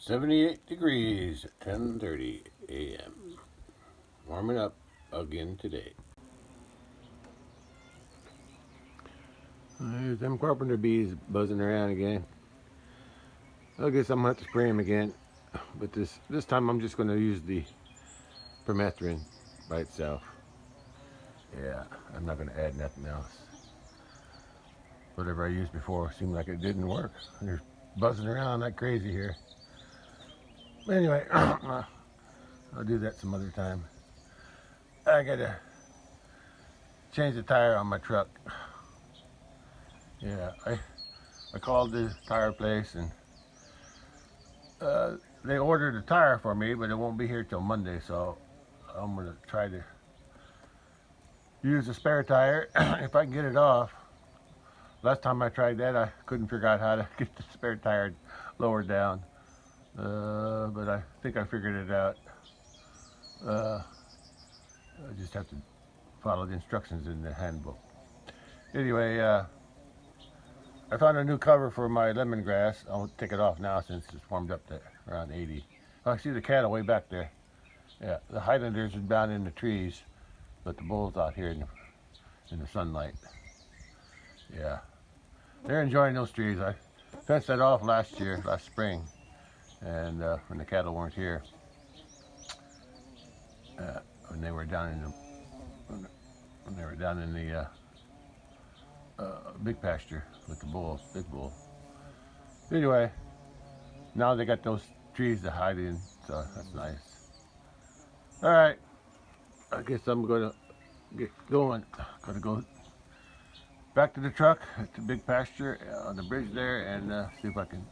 78 degrees at 10:30 a.m. Warming up again today. There's them carpenter bees buzzing around again. I guess I'm gonna have to spray them again, but this time I'm just gonna use the permethrin by itself. Yeah, I'm not gonna add nothing else. Whatever I used before seemed like it didn't work. They're buzzing around like crazy here. Anyway, I'll do that some other time. I gotta change the tire on my truck. Yeah, I called the tire place and they ordered a tire for me, but it won't be here till Monday, so I'm gonna try to use a spare tire if I can get it off. Last time I tried that, I couldn't figure out how to get the spare tire lowered down, but I think I figured it out. I just have to follow the instructions in the handbook. Anyway, I found a new cover for my lemongrass. I'll take it off now since it's warmed up to around 80. Oh, I see the cattle way back there. Yeah, the Highlanders are down in the trees, but the bulls out here in the sunlight. Yeah, they're enjoying those trees. I fenced that off last spring, and when the cattle weren't here, when they were down in the big pasture with the bulls, big bull. Anyway, now they got those trees to hide in, so that's nice. All right, I guess I'm gonna get going. Gotta go back to the truck at the big pasture on the bridge there and see if I can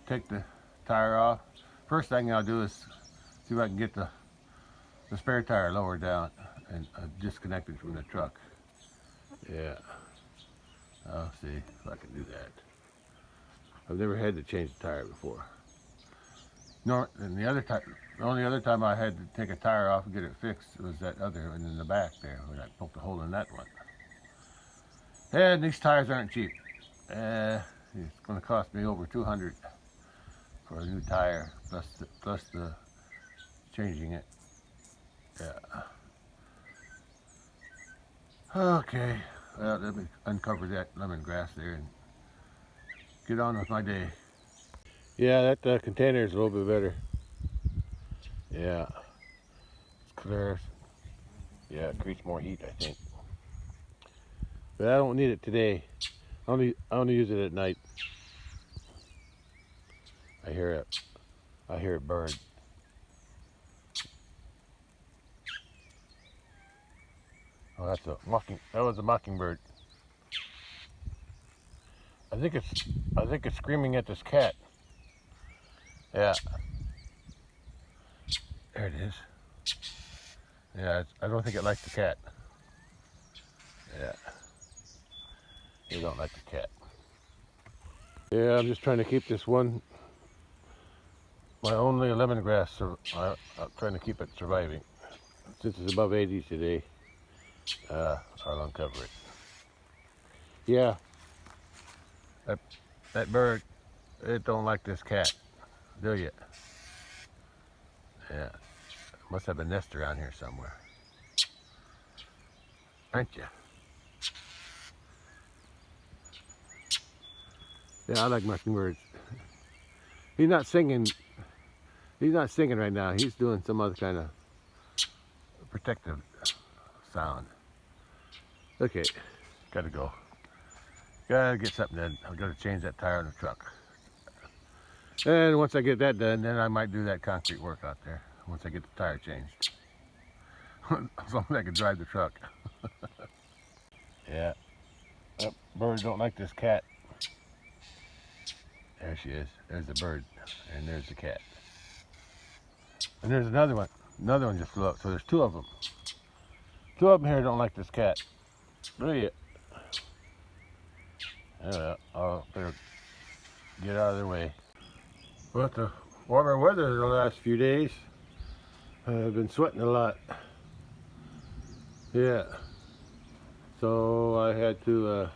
take the tire off. First thing I'll do is see if I can get the spare tire lowered down and disconnected from the truck. Yeah, I'll see if I can do that. I've never had to change the tire before. And the only other time I had to take a tire off and get it fixed was that other one in the back there when I poked a hole in that one. And these tires aren't cheap. It's going to cost me over $200 for a new tire plus the changing it. Yeah. Okay. Well, let me uncover that lemongrass there and get on with my day. Yeah, that container is a little bit better. Yeah, it's clear. Yeah, it creates more heat, I think. But I don't need it today. I only use it at night. I hear a bird. Oh, that was a mockingbird. I think it's screaming at this cat. Yeah. There it is. Yeah, I don't think it likes the cat. Yeah. They don't like the cat. Yeah, I'm just trying to keep this one, my only lemongrass, I'm trying to keep it surviving. Since it's above 80 today, I'll uncover it. Yeah, that bird, it don't like this cat, do you? Yeah, must have a nest around here somewhere. Aren't you? Yeah, I like mockingbirds. He's not singing right now. He's doing some other kind of protective sound. Okay, gotta go. Gotta get something done. I've got to change that tire on the truck. And once I get that done, then I might do that concrete work out there. Once I get the tire changed. As long as I can drive the truck. Yeah. That bird don't like this cat. There she is. There's the bird. And there's the cat. And there's another one. Another one just flew up. So there's two of them. Two of them here don't like this cat. Really? I'll better get out of their way. With the warmer weather the last few days, I've been sweating a lot. Yeah. So I had to,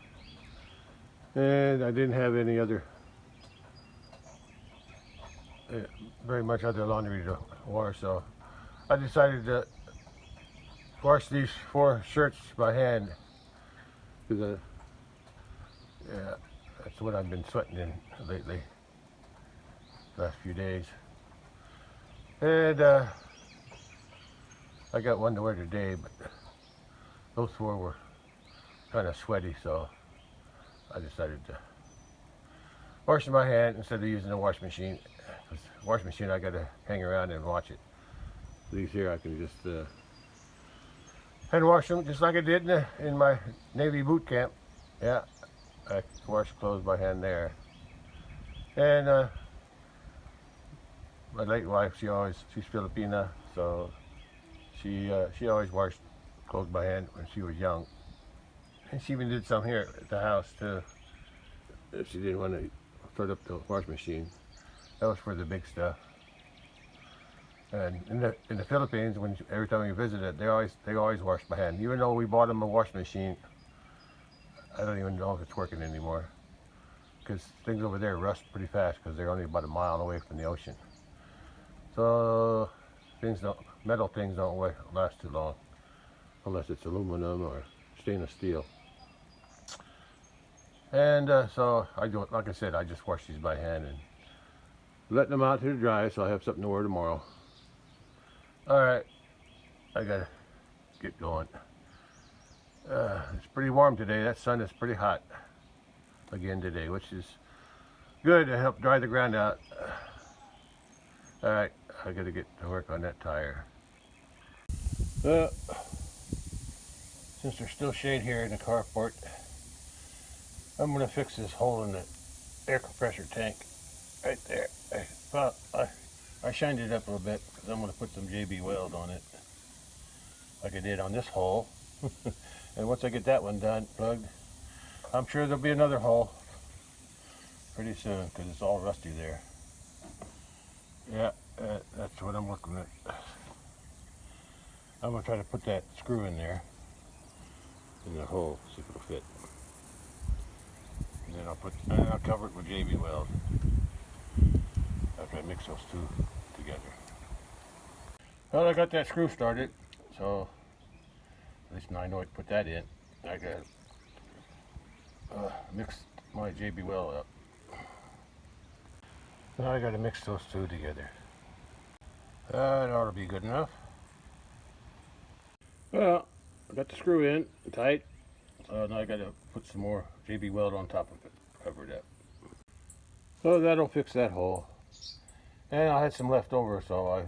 and I didn't have any other very much other laundry to wash, so I decided to wash these 4 shirts by hand. Because, yeah, that's what I've been sweating in lately, last few days. And I got one to wear today, but those 4 were kind of sweaty, so I decided to wash them by hand instead of using a wash machine. Because wash machine, I got to hang around and watch it. These here, I can just hand wash them just like I did in my Navy boot camp. Yeah, I wash clothes by hand there. And my late wife, she's Filipina, so she always washed clothes by hand when she was young. And she even did some here at the house too, if she didn't want to start up the wash machine. That was for the big stuff. And in the Philippines, every time we visited, they always wash by hand. Even though we bought them a wash machine, I don't even know if it's working anymore, because things over there rust pretty fast because they're only about a mile away from the ocean. So metal things don't last too long, unless it's aluminum or stainless steel. And so like I said, I just wash these by hand and let them out to dry, so I have something to wear tomorrow. All right, I gotta get going. It's pretty warm today. That sun is pretty hot again today, which is good to help dry the ground out. All right, I gotta get to work on that tire. Since there's still shade here in the carport, I'm gonna fix this hole in the air compressor tank right there. I shined it up a little bit because I'm gonna put some JB weld on it, like I did on this hole. And once I get that one done, plugged, I'm sure there'll be another hole pretty soon because it's all rusty there. Yeah, that's what I'm working with. I'm gonna try to put that screw in there, in the hole, see if it'll fit. And then I'll cover it with JB weld after I mix those 2 together. Well, I got that screw started, so at least now I know I put that in. I got mix my JB weld up. Now I got to mix those 2 together. That ought to be good enough. Well, I got the screw in tight, so now I got to put some more JB weld on top of it, cover it up. So that'll fix that hole. And I had some left over, so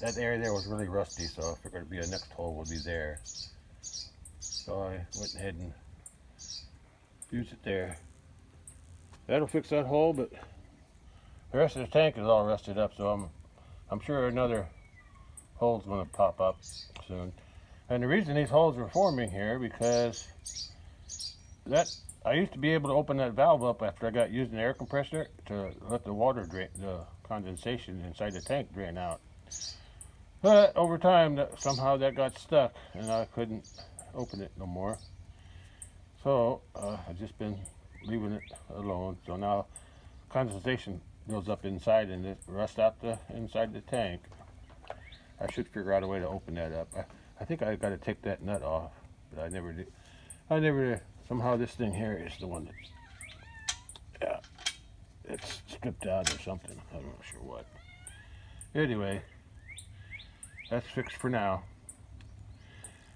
that area there was really rusty, so I figured the next hole would be there. So I went ahead and fused it there. That'll fix that hole, but the rest of the tank is all rusted up, so I'm sure another hole's going to pop up soon. And the reason these holes are forming here, because I used to be able to open that valve up after I got using the air compressor to let the water drain, the condensation inside the tank drain out. But over time, somehow that got stuck and I couldn't open it no more. So I've just been leaving it alone. So now condensation goes up inside and it rusts out inside the tank. I should figure out a way to open that up. I think I got to take that nut off, but I never did. Somehow this thing here is the one it's stripped out or something. I'm not sure what. Anyway, that's fixed for now.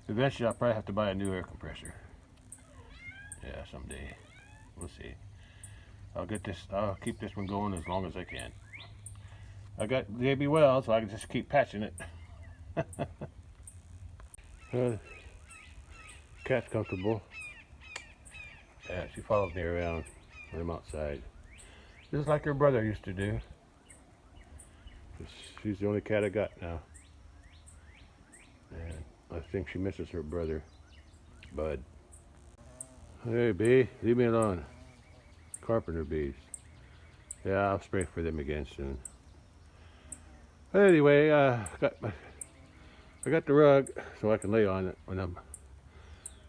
Eventually I'll probably have to buy a new air compressor. Yeah, someday. We'll see. I'll keep this one going as long as I can. I got JB Weld, so I can just keep patching it. Cat's comfortable. Yeah, she follows me around when I'm outside. Just like her brother used to do. She's the only cat I got now. And I think she misses her brother, Bud. Hey, bee, leave me alone. Carpenter bees. Yeah, I'll spray for them again soon. Anyway, I got the rug so I can lay on it when I'm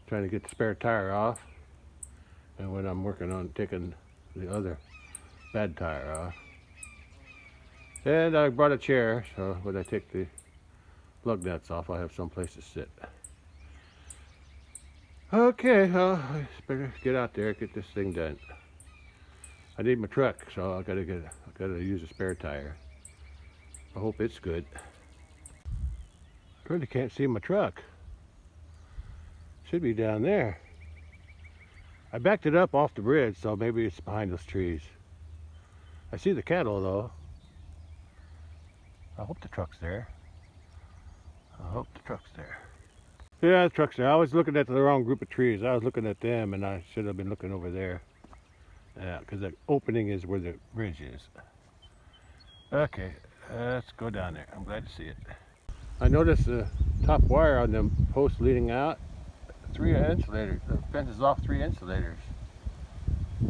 trying to get the spare tire off, and when I'm working on taking the other bad tire off. And I brought a chair, so when I take the lug nuts off, I'll have some place to sit. Okay, well, I better get out there, get this thing done. I need my truck, so I gotta use a spare tire. I hope it's good. Really can't see my truck. Should be down there. I backed it up off the bridge, so maybe it's behind those trees. I see the cattle though. I hope the truck's there. I hope the truck's there. Yeah, the truck's there. I was looking at the wrong group of trees. I was looking at them, and I should have been looking over there. Yeah, because the opening is where the bridge is. Okay, let's go down there. I'm glad to see it. I noticed the top wire on them posts leading out. 3 insulators. The fence is off 3 insulators.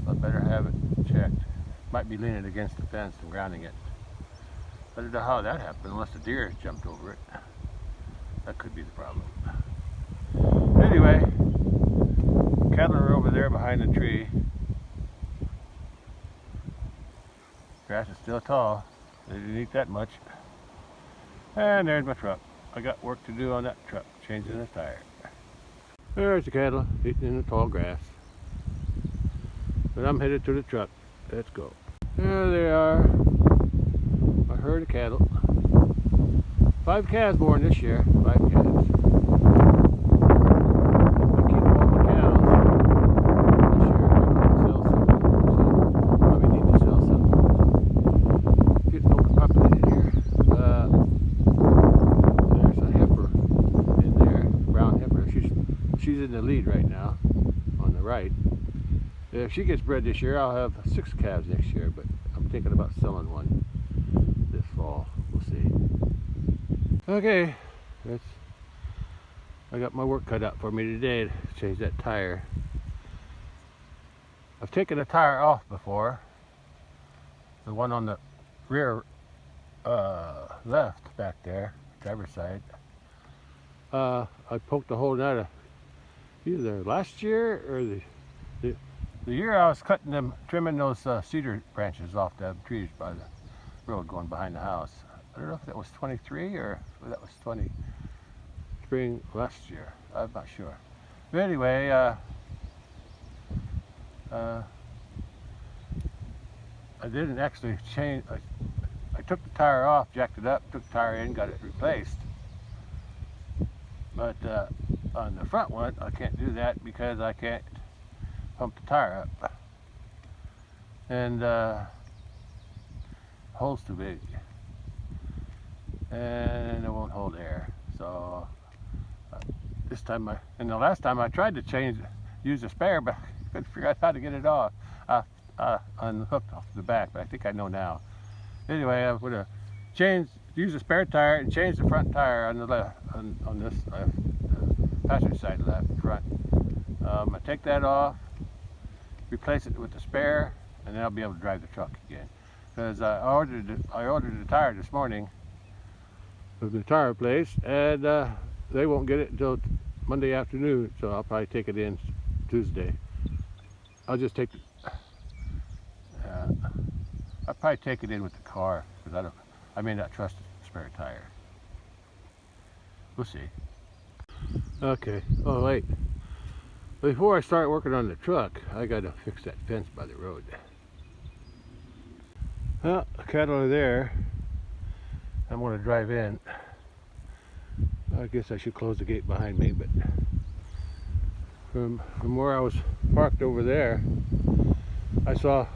I better have it checked. Might be leaning against the fence and grounding it. I don't know how that happened unless the deer jumped over it. That could be the problem. Anyway, cattle are over there behind the tree. Grass is still tall. They didn't eat that much. And there's my truck. I got work to do on that truck, changing the tire. There's the cattle eating in the tall grass. But I'm headed to the truck. Let's go. There they are. A herd of cattle. 5 calves born this year. 5 calves. I keep all my cows this year. I'm going to sell some. So probably need to sell some. Getting overpopulated here. There's a heifer in there. Brown heifer. She's in the lead right now. On the right. If she gets bred this year, I'll have 6 calves next year. But I'm thinking about selling one this fall. We'll see. Okay, I got my work cut out for me today to change that tire. I've taken the tire off before. The one on the rear left back there, driver's side. I poked a hole out of either last year or the year I was cutting them, trimming those cedar branches off the trees by the road going behind the house. I don't know if that was 23 or if that was 20 spring last year. I'm not sure. But anyway, I didn't actually change. I took the tire off, jacked it up, took the tire in, got it replaced. But on the front one, I can't do that because I can't pump the tire up. And hole's too big. And it won't hold air. So this time and the last time I tried to use a spare, but I couldn't figure out how to get it off. Unhooked off the back, but I think I know now. Anyway, I'm gonna use a spare tire and change the front tire on the left, on this left, passenger side left front. I take that off, replace it with the spare, and then I'll be able to drive the truck again. Because I ordered the tire this morning of the tire place, and they won't get it until Monday afternoon, so I'll probably take it in Tuesday. I'll just take I'll probably take it in with the car because I may not trust the spare tire. We'll see. Okay. Oh wait. Before I start working on the truck, I gotta fix that fence by the road. Well, the cattle are there. I'm going to drive in. I guess I should close the gate behind me, but from where I was parked over there, I saw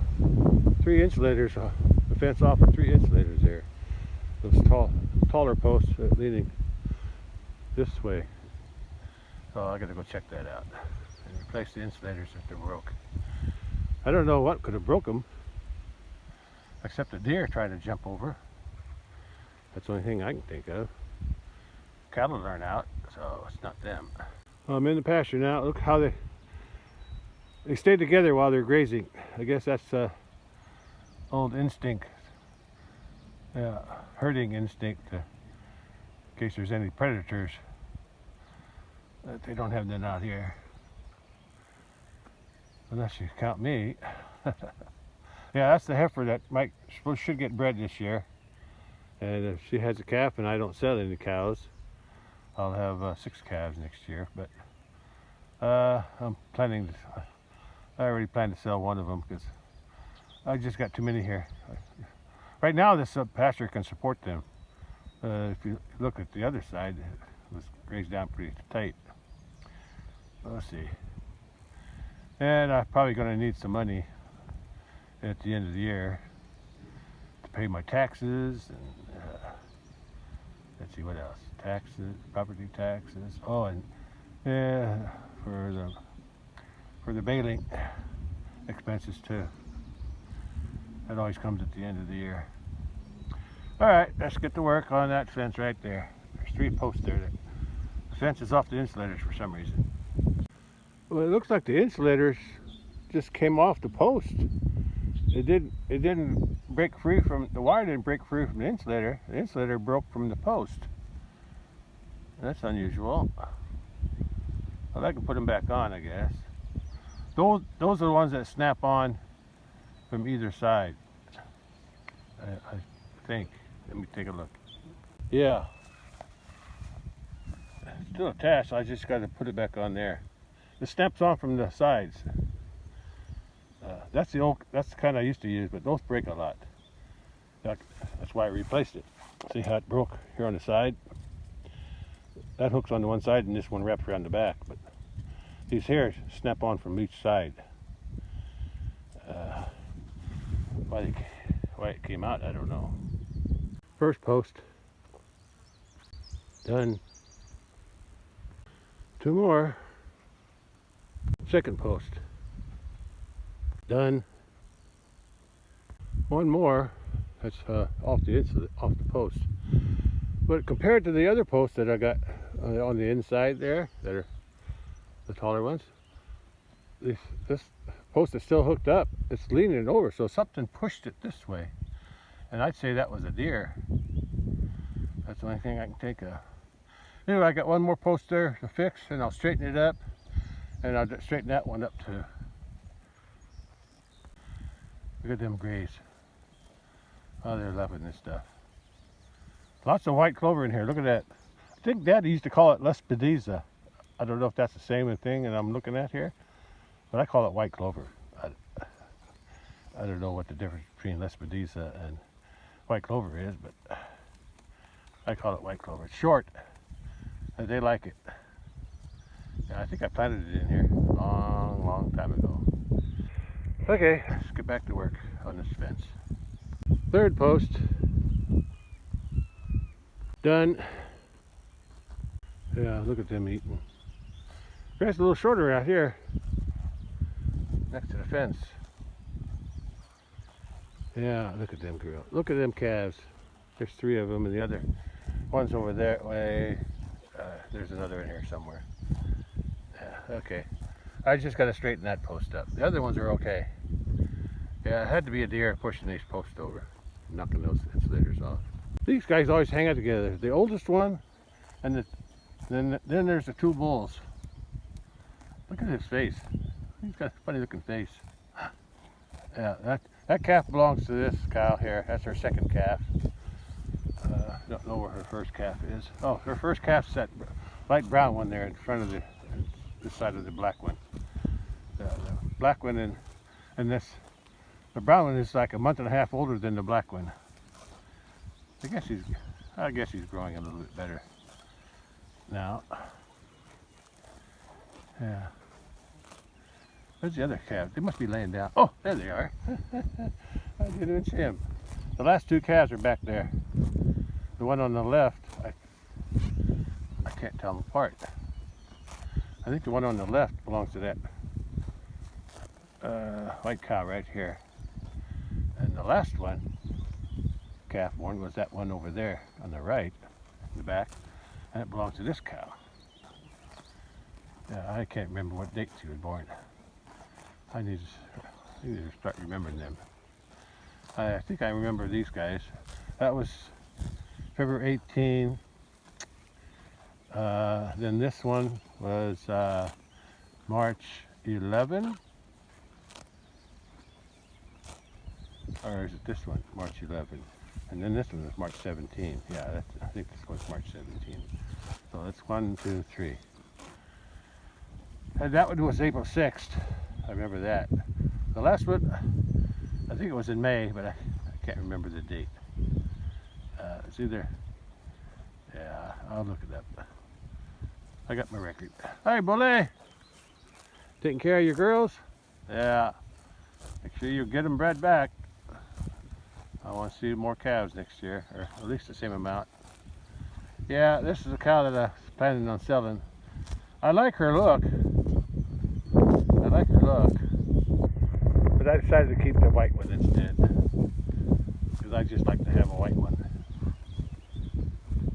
3 insulators, the fence off with 3 insulators there. Those taller posts leaning this way. So I got to go check that out and replace the insulators if they're broke. I don't know what could have broke them, except a deer trying to jump over. That's the only thing I can think of. Cattle aren't out, so it's not them. Well, I'm in the pasture now. Look how they stay together while they're grazing. I guess that's old instinct, herding instinct, in case there's any predators. They don't have that out here, unless you count me. Yeah, that's the heifer that should get bred this year. And if she has a calf and I don't sell any cows, I'll have 6 calves next year. But I'm planning to, I already plan to sell one of them because I just got too many here. Right now this pasture can support them. If you look at the other side, it was grazed down pretty tight. Let's see. And I'm probably going to need some money at the end of the year to pay my taxes and let's see what else. Taxes, property taxes. Oh, and for the baling expenses too. That always comes at the end of the year. All right, let's get to work on that fence right there. There's 3 posts there. The fence is off the insulators for some reason. Well, it looks like the insulators just came off the post. It didn't break free from the wire. Didn't break free from the insulator. The insulator broke from the post. That's unusual. Well, I can put them back on, I guess. Those are the ones that snap on from either side. I think. Let me take a look. Yeah. It's still attached. I just got to put it back on there. It snaps on from the sides. That's the kind I used to use, but those break a lot. That's why I replaced it. See how it broke here on the side? That hook's on the one side and this one wraps around the back. But these here snap on from each side. Why it came out, I don't know. First post. Done. 2 more. Second post. Done. 1 more. That's off the post. But compared to the other posts that I got on the inside there, that are the taller ones, this post is still hooked up. It's leaning over, so something pushed it this way. And I'd say that was a deer. That's the only thing I can think of. Anyway, I got 1 more post there to fix, and I'll straighten it up. And I'll straighten that one up too. Look at them grays. Oh, they're loving this stuff. Lots of white clover in here. Look at that. I think Dad used to call it lespedeza. I don't know if that's the same thing that I'm looking at here, but I call it white clover. I don't know what the difference between lespedeza and white clover is, but I call it white clover. It's short, and they like it. Yeah, I think I planted it in here a long time ago. Okay, let's get back to work on this fence. 3rd post. Done. Yeah, look at them eating. Grass a little shorter out here next to the fence. Yeah, look at them girls. Look at them calves. There's 3 of them, and the other one's over there way. There's another in here somewhere. Yeah, okay. I just got to straighten that post up. The other ones are okay. Yeah, it had to be a deer pushing these posts over, knocking those insulators off. These guys always hang out together. The oldest one, and then there's the 2 bulls. Look at his face. He's got a funny looking face. Yeah, that calf belongs to this cow here. That's her 2nd calf. Don't know where her first calf is. Oh, her first calf's that light brown one there in front of this side of the black one. The black one and the brown one is like a month and a half older than the black one. I guess he's growing a little bit better now. Yeah. Where's the other calf? They must be laying down. Oh, there they are. I didn't even see them. The last 2 calves are back there. The one on the left, I can't tell them apart. I think the one on the left belongs to that white cow right here. And the last one, calf one, was that one over there on the right, in the back. And it belongs to this cow. Yeah, I can't remember what date she was born. I need to start remembering them. I think I remember these guys. That was February 18. Then this one was March 11. Or is it this one? March 11. And then this one is March 17. Yeah, I think this one's March 17. So that's 1, 2, 3. And that one was April 6th. I remember that. The last one, I think it was in May, but I can't remember the date. It's either, yeah, I'll look it up. I got my record. Hi, Bully. Taking care of your girls? Yeah. Make sure you get them bred back. I want to see more calves next year, or at least the same amount. Yeah, this is a cow that I was planning on selling. I like her look. But I decided to keep the white one instead. Because I just like to have a white one.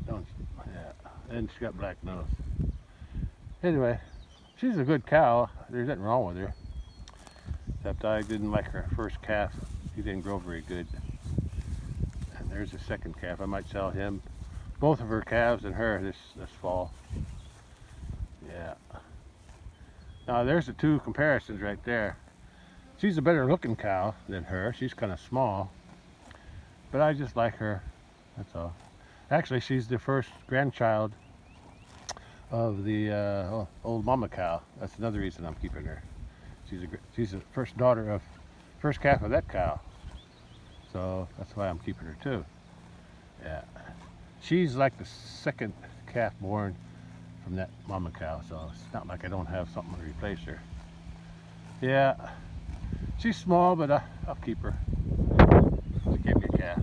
Don't, yeah. And she's got black nose. Anyway, she's a good cow. There's nothing wrong with her. Except I didn't like her first calf. He didn't grow very good. And there's a second calf. I might sell him. Both of her calves and her this fall. Yeah. Now there's the two comparisons right there. She's a better looking cow than her. She's kind of small. But I just like her. That's all. Actually, she's the first grandchild of the old mama cow. That's another reason I'm keeping her. She's the first calf of that cow. So that's why I'm keeping her too. Yeah. She's like the second calf born from that mama cow, so it's not like I don't have something to replace her. Yeah. She's small, but I'll keep her. She gave me a calf.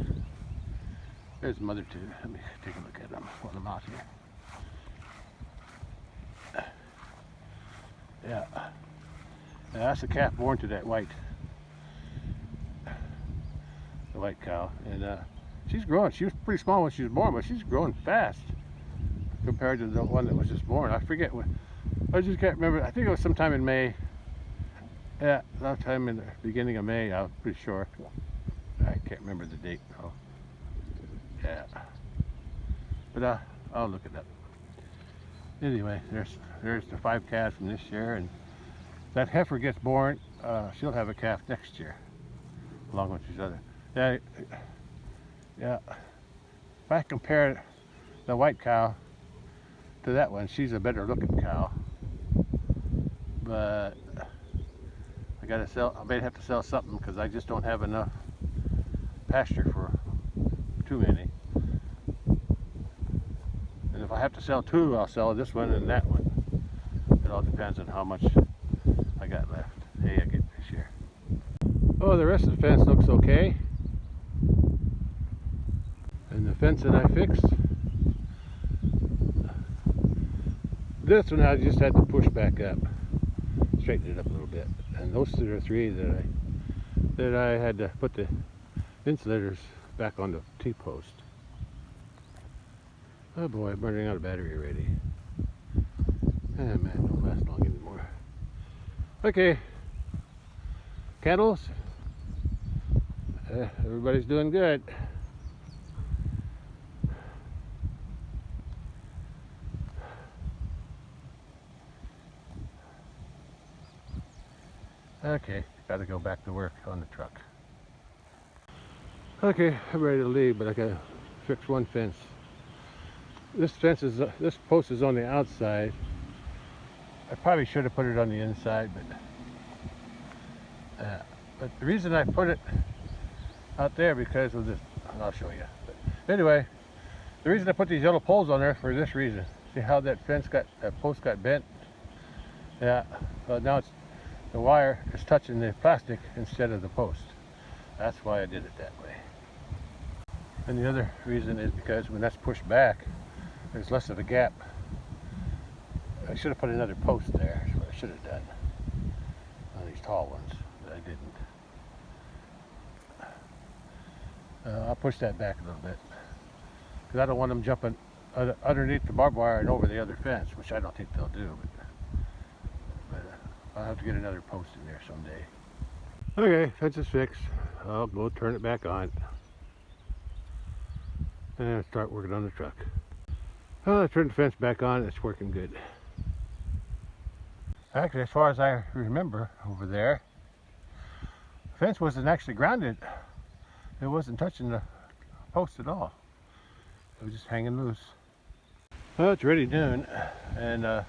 There's mother too. Let me take a look at them while I'm out here. Yeah. That's a calf born to that the white cow, and she's growing. She was pretty small when she was born, but she's growing fast compared to the one that was just born. I forget when. I just can't remember. I think it was sometime in May. Yeah, sometime in the beginning of May. I'm pretty sure. I can't remember the date though. Yeah, but I'll look it up. Anyway, there's the 5 calves from this year, and if that heifer gets born, she'll have a calf next year, along with these other. Yeah. If I compare the white cow to that one, she's a better looking cow. But I may have to sell something because I just don't have enough pasture for too many. And if I have to sell 2, I'll sell this one and that one. It all depends on how much I got left. Hey, I get this year. Oh, the rest of the fence looks okay. And the fence that I fixed, this one I just had to push back up, straighten it up a little bit. And those are the 3 that I had to put the insulators back on the T-post. Oh boy, I'm running out of battery already. Ah man, don't last long anymore. Okay, candles. Everybody's doing good. Okay, gotta go back to work on the truck. Okay, I'm ready to leave, but I gotta fix one fence. This post is on the outside. I probably should have put it on the inside, but the reason I put it out there because of this, I'll show you. But anyway, the reason I put these yellow poles on there for this reason. See how that post got bent? Yeah, well now the wire is touching the plastic instead of the post. That's why I did it that way. And the other reason is because when that's pushed back, there's less of a gap. I should have put another post there. That's what I should have done. One of these tall ones, but I didn't. I'll push that back a little bit because I don't want them jumping underneath the barbed wire and over the other fence, which I don't think they'll do. But I'll have to get another post in there someday. Okay, fence is fixed. I'll go turn it back on and start working on the truck. Well, I turned the fence back on. It's working good. Actually, as far as I remember over there, the fence wasn't actually grounded. It wasn't touching the post at all. It was just hanging loose. Well, it's already noon, and I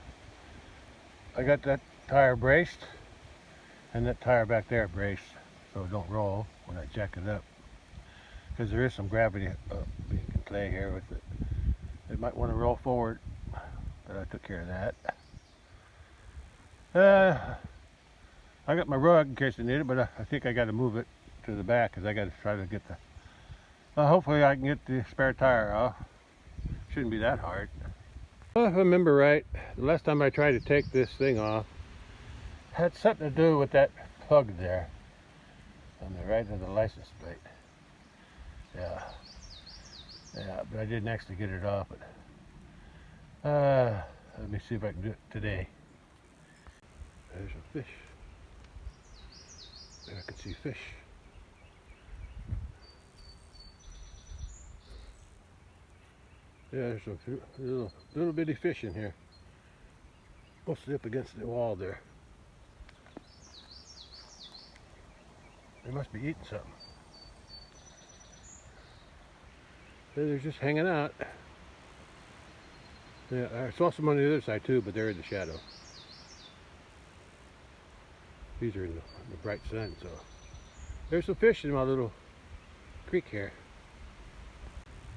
got that tire braced, and that tire back there braced, so it don't roll when I jack it up. Because there is some gravity being in play here with it. It might want to roll forward, but I took care of that. I got my rug in case I need it, but I think I got to move it to the back because I got to try to get the. Hopefully I can get the spare tire off. Shouldn't be that hard. Well, if I remember right, the last time I tried to take this thing off, had something to do with that plug there on the right of the license plate. Yeah, but I didn't actually get it off. But let me see if I can do it today. There's a fish. There I can see fish. Yeah, there's a little bitty fish in here. Mostly up against the wall there. They must be eating something. They're just hanging out. Yeah, I saw some on the other side too, but they're in the shadow. These are in the bright sun, so there's some fish in my little creek here.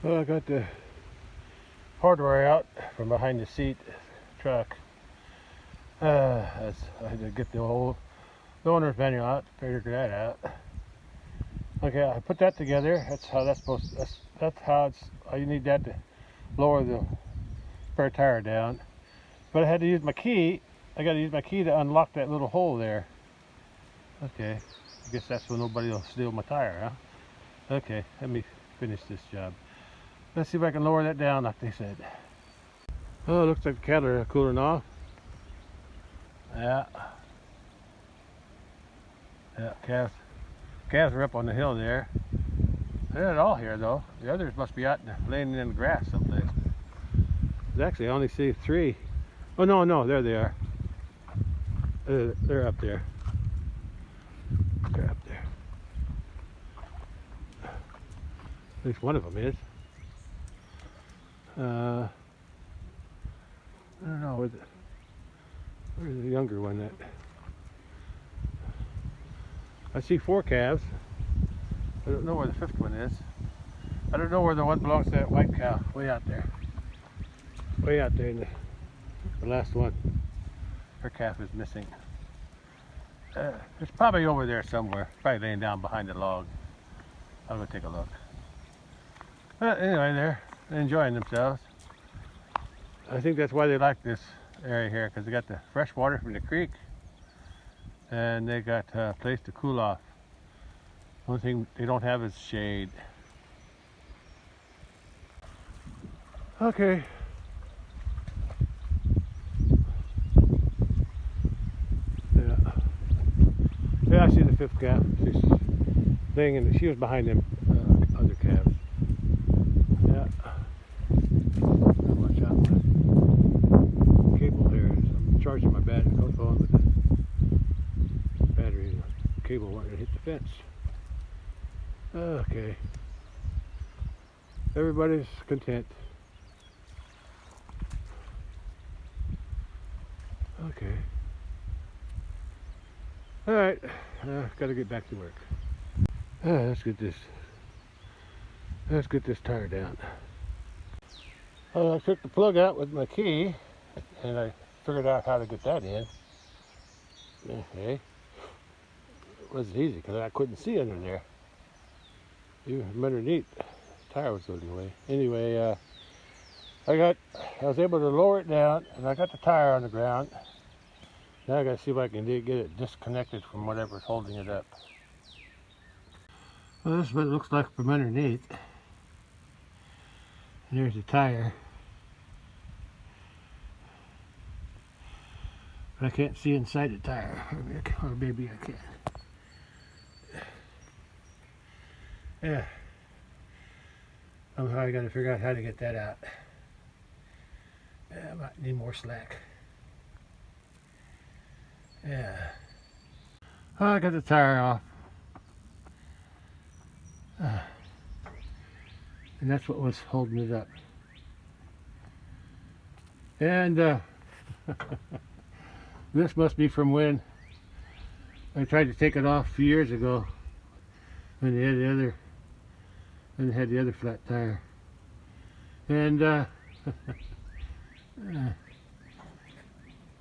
Well, I got the hardware out from behind the seat truck. As I had to get the owner's manual out to figure that out. Okay, I put that together. That's how that's supposed to, that's how it's. You need that to lower the spare tire down. But I had to use my key. I got to use my key to unlock that little hole there. Okay, I guess that's when nobody will steal my tire, huh? Okay, let me finish this job. Let's see if I can lower that down like they said. Oh, it looks like the cattle are cooling off. Yeah. Yeah, calves are up on the hill there. They're not all here though. The others must be out laying in the grass someplace. Actually, I only see 3. Oh no, there they are. They're up there. They're up there. At least one of them is. I don't know where's the younger one at. I see 4 calves. I don't know where the 5th one is. I don't know where the one belongs to that white cow. Way out there. Way out there in the last one. Her calf is missing. It's probably over there somewhere. Probably laying down behind the log. I'll go take a look. Anyway, they're enjoying themselves. I think that's why they like this area here, because they got the fresh water from the creek and they got a place to cool off. Only thing they don't have is shade. Okay. Yeah, I see the 5th calf. She's laying in. She was behind them other calves. Yeah. Watch out. Cable there. I'm charging my battery phone with the battery. And the cable wanted to hit the fence. Okay. Everybody's content. Okay. All right. Got to get back to work. Let's get this tire down. I took the plug out with my key, and I figured out how to get that in. Okay. It wasn't easy because I couldn't see under there. Even from underneath, the tire was going away. Anyway, I was able to lower it down, and I got the tire on the ground. Now I got to see if I can get it disconnected from whatever's holding it up. Well, this is what it looks like from underneath. And there's the tire. But I can't see inside the tire. Or maybe I can. Yeah. Somehow I got to figure out how to get that out. I might need more slack. Yeah. Oh, I got the tire off. and that's what was holding it up. And this must be from when I tried to take it off a few years ago when they had the other flat tire. And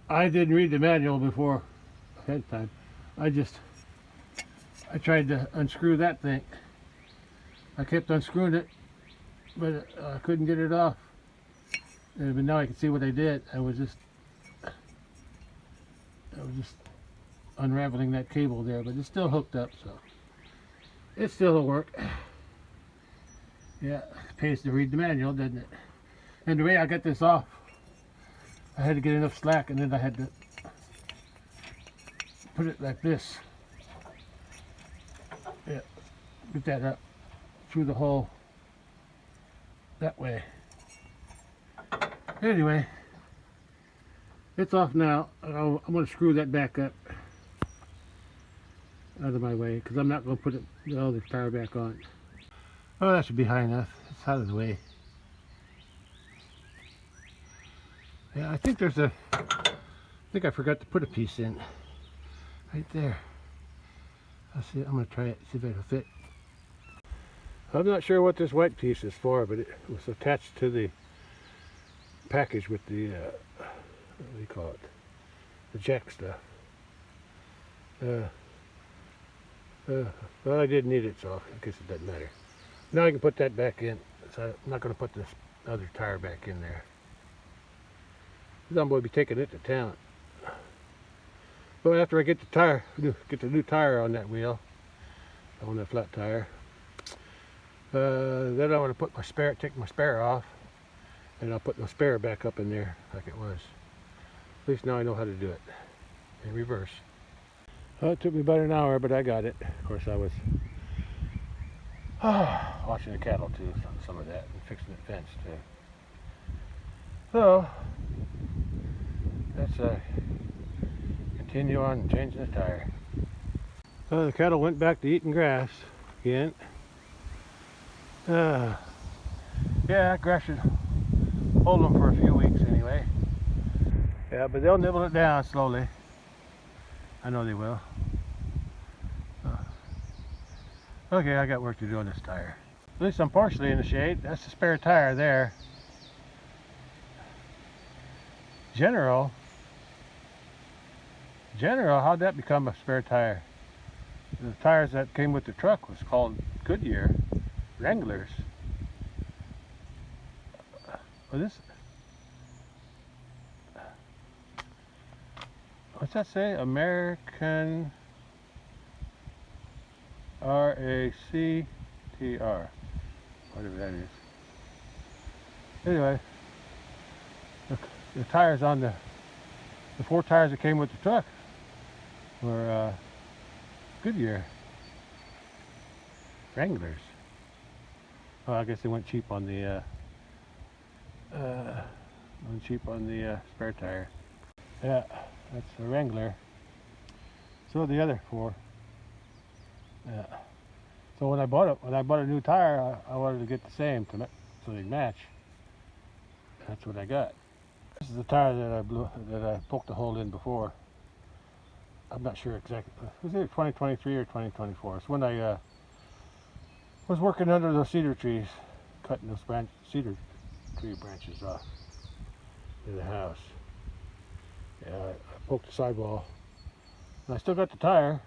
I didn't read the manual before ahead of time. I tried to unscrew that thing. I kept unscrewing it, but I couldn't get it off. But now I can see what I did. I was just unraveling that cable there, but it's still hooked up, so it still will work. Yeah, it pays to read the manual, doesn't it? And the way I got this off, I had to get enough slack, and then I had to put it like this. Yeah, get that up through the hole that way. Anyway, it's off now. I'm going to screw that back up out of my way because I'm not going to put the other tire back on. Oh, that should be high enough. It's out of the way. Yeah, I think I forgot to put a piece in right there. I'll see. I'm going to try it, see if it'll fit. I'm not sure what this white piece is for, but it was attached to the package with the what do you call it? The jack stuff. Well, I did need it, so I guess it doesn't matter. Now I can put that back in. So I'm not going to put this other tire back in there. I'm going to be taking it to town. But after I get the new tire on that wheel, on that flat tire, then I want to put take my spare off, and I'll put my spare back up in there like it was. At least now I know how to do it in reverse. Well, it took me about an hour, but I got it. Of course, I was watching the cattle too, some of that, and fixing the fence too. So let's continue on changing the tire. So the cattle went back to eating grass again. Yeah, grass should hold them for a few weeks anyway. Yeah, but they'll nibble it down slowly. I know they will. Okay, I got work to do on this tire. At least I'm partially in the shade. That's the spare tire there. General, how'd that become a spare tire? The tires that came with the truck was called Goodyear Wranglers. What's that say? American RACTR, whatever that is. Anyway, the tires on the 4 tires that came with the truck were Goodyear Wranglers. Oh, I guess they went cheap on the spare tire. Yeah, that's a Wrangler. So the other 4. Yeah. So when I bought a new tire, I wanted to get the same so they match. That's what I got. This is the tire that I poked a hole in before. I'm not sure exactly. Was it 2023 or 2024? It's when I was working under those cedar trees, cutting those cedar tree branches off in the house. Yeah, I poked the sidewall, and I still got the tire,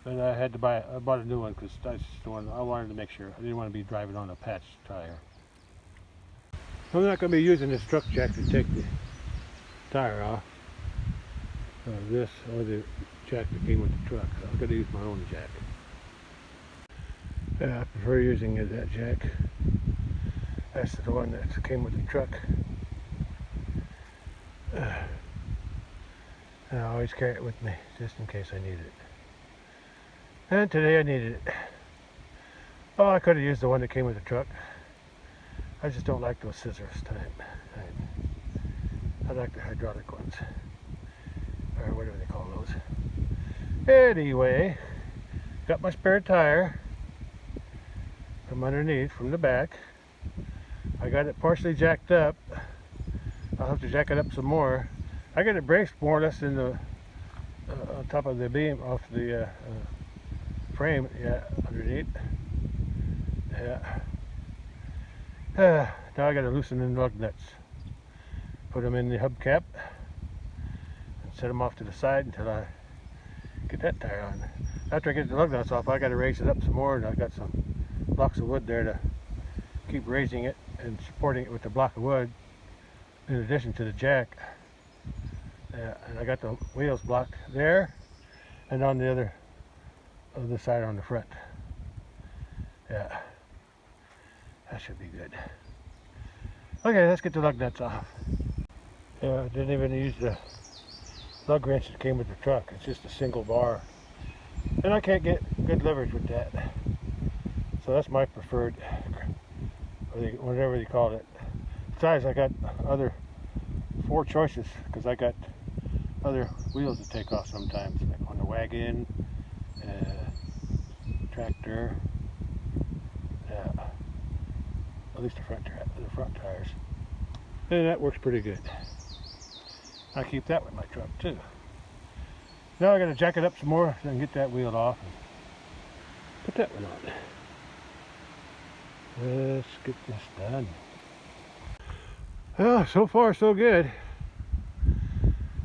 but I bought a new one because I wanted to make sure. I didn't want to be driving on a patched tire. I'm not going to be using this truck jack to take the tire off. This or the jack that came with the truck. So I'm going to use my own jack. I prefer using that jack. That's the one that came with the truck. And I always carry it with me just in case I need it. And today I needed it. Oh, I could have used the one that came with the truck. I just don't like those scissors type. I like the hydraulic ones, or whatever they call those. Anyway, got my spare tire. from underneath, from the back. I got it partially jacked up. I'll have to jack it up some more. I got it braced more or less in the on top of the beam off the frame, yeah, underneath. Yeah. Now I got to loosen in the lug nuts. Put them in the hubcap and set them off to the side until I get that tire on. After I get the lug nuts off, I got to raise it up some more, and I got some blocks of wood there to keep raising it and supporting it with the block of wood in addition to the jack. And I got the wheels blocked there and on the other side on the front. Yeah, that should be good. Okay, let's get the lug nuts off. Yeah, I didn't even use the lug wrench that came with the truck. It's just a single bar, and I can't get good leverage with that. So that's my preferred, whatever you call it. Besides, I got other 4 choices because I got other wheels to take off sometimes, like on the wagon, tractor, at least the front tires. And that works pretty good. I keep that with my truck too. Now I got to jack it up some more so I can get that wheel off and put that one on. Let's get this done. Well, so far so good.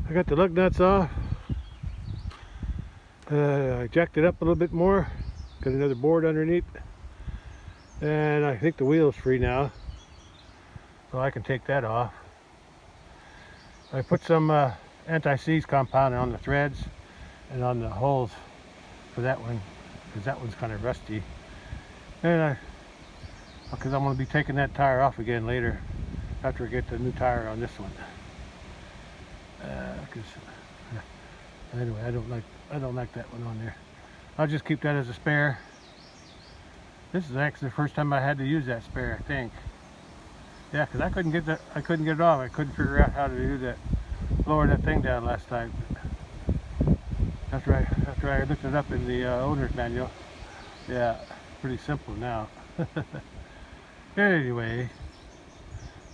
I got the lug nuts off. I jacked it up a little bit more. Got another board underneath. And I think the wheel's free now, so I can take that off. I put some anti-seize compound on the threads and on the holes for that one, because that one's kind of rusty. And because I'm going to be taking that tire off again later after I get the new tire on this one. Anyway, I don't like that one on there. I'll just keep that as a spare. This is actually the first time I had to use that spare, I think. Yeah, because I couldn't get it off. I couldn't figure out how to do that, lower that thing down last time. After I looked it up in the owner's manual. Yeah, pretty simple now. Anyway,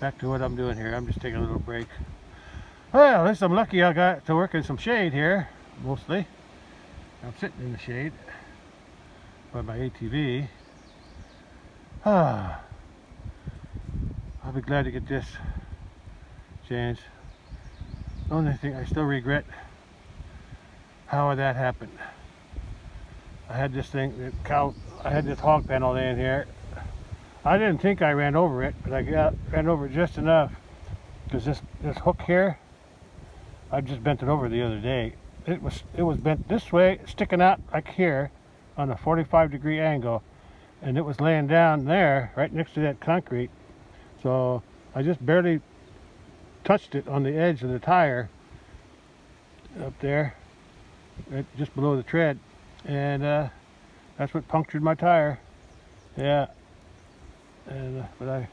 back to what I'm doing here. I'm just taking a little break. Well, at least I'm lucky I got to work in some shade here, mostly. I'm sitting in the shade by my ATV. I'll be glad to get this changed. The only thing I still regret how that happened. I had this thing, I had this hog panel laying here. I didn't think I ran over it, but I ran over it just enough because this hook here, I just bent it over the other day. It was bent this way, sticking out like here on a 45-degree angle, and it was laying down there right next to that concrete. So I just barely touched it on the edge of the tire up there, right just below the tread, and that's what punctured my tire. Yeah, and but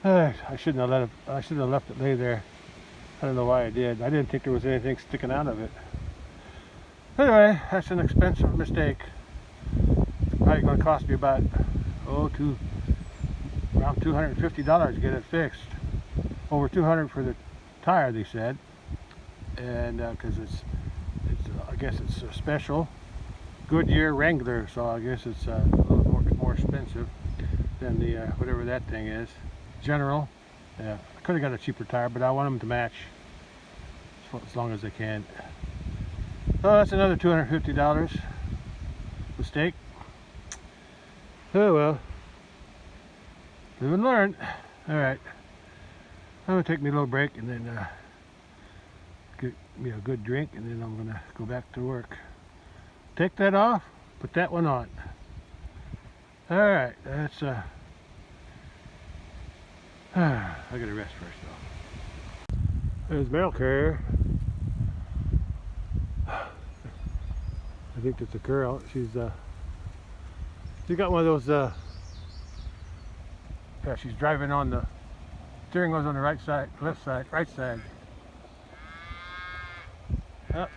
I shouldn't have I shouldn't have left it lay there. I don't know why I did. I didn't think there was anything sticking out of it. Anyway, that's an expensive mistake. It's probably going to cost me about around $250 to get it fixed. Over $200 for the tire, they said, and because I guess it's a special Goodyear Wrangler, so I guess it's a little more expensive than the whatever that thing is. General. Yeah, I could have got a cheaper tire, but I want them to match as long as they can. So that's another $250 mistake. Oh well, live and learn. All right, I'm gonna take me a little break and then get me a good drink, and then I'm gonna go back to work. Take that off, put that one on. All right, that's I gotta rest first though. There's mail carrier. I think that's a girl. She's got one of those yeah, she's driving on the steering wheel's on the right side, left side, right side. Oh,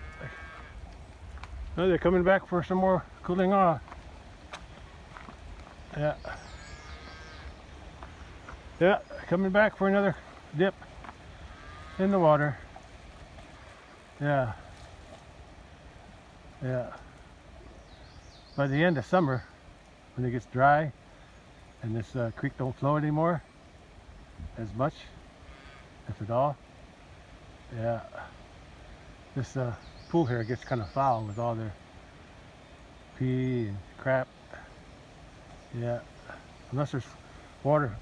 they're coming back for some more cooling off. Yeah. Yeah, coming back for another dip in the water. Yeah. Yeah. By the end of summer, when it gets dry and this creek don't flow anymore as much, if at all, yeah, this pool here gets kind of foul with all their pee and crap. Yeah, unless there's water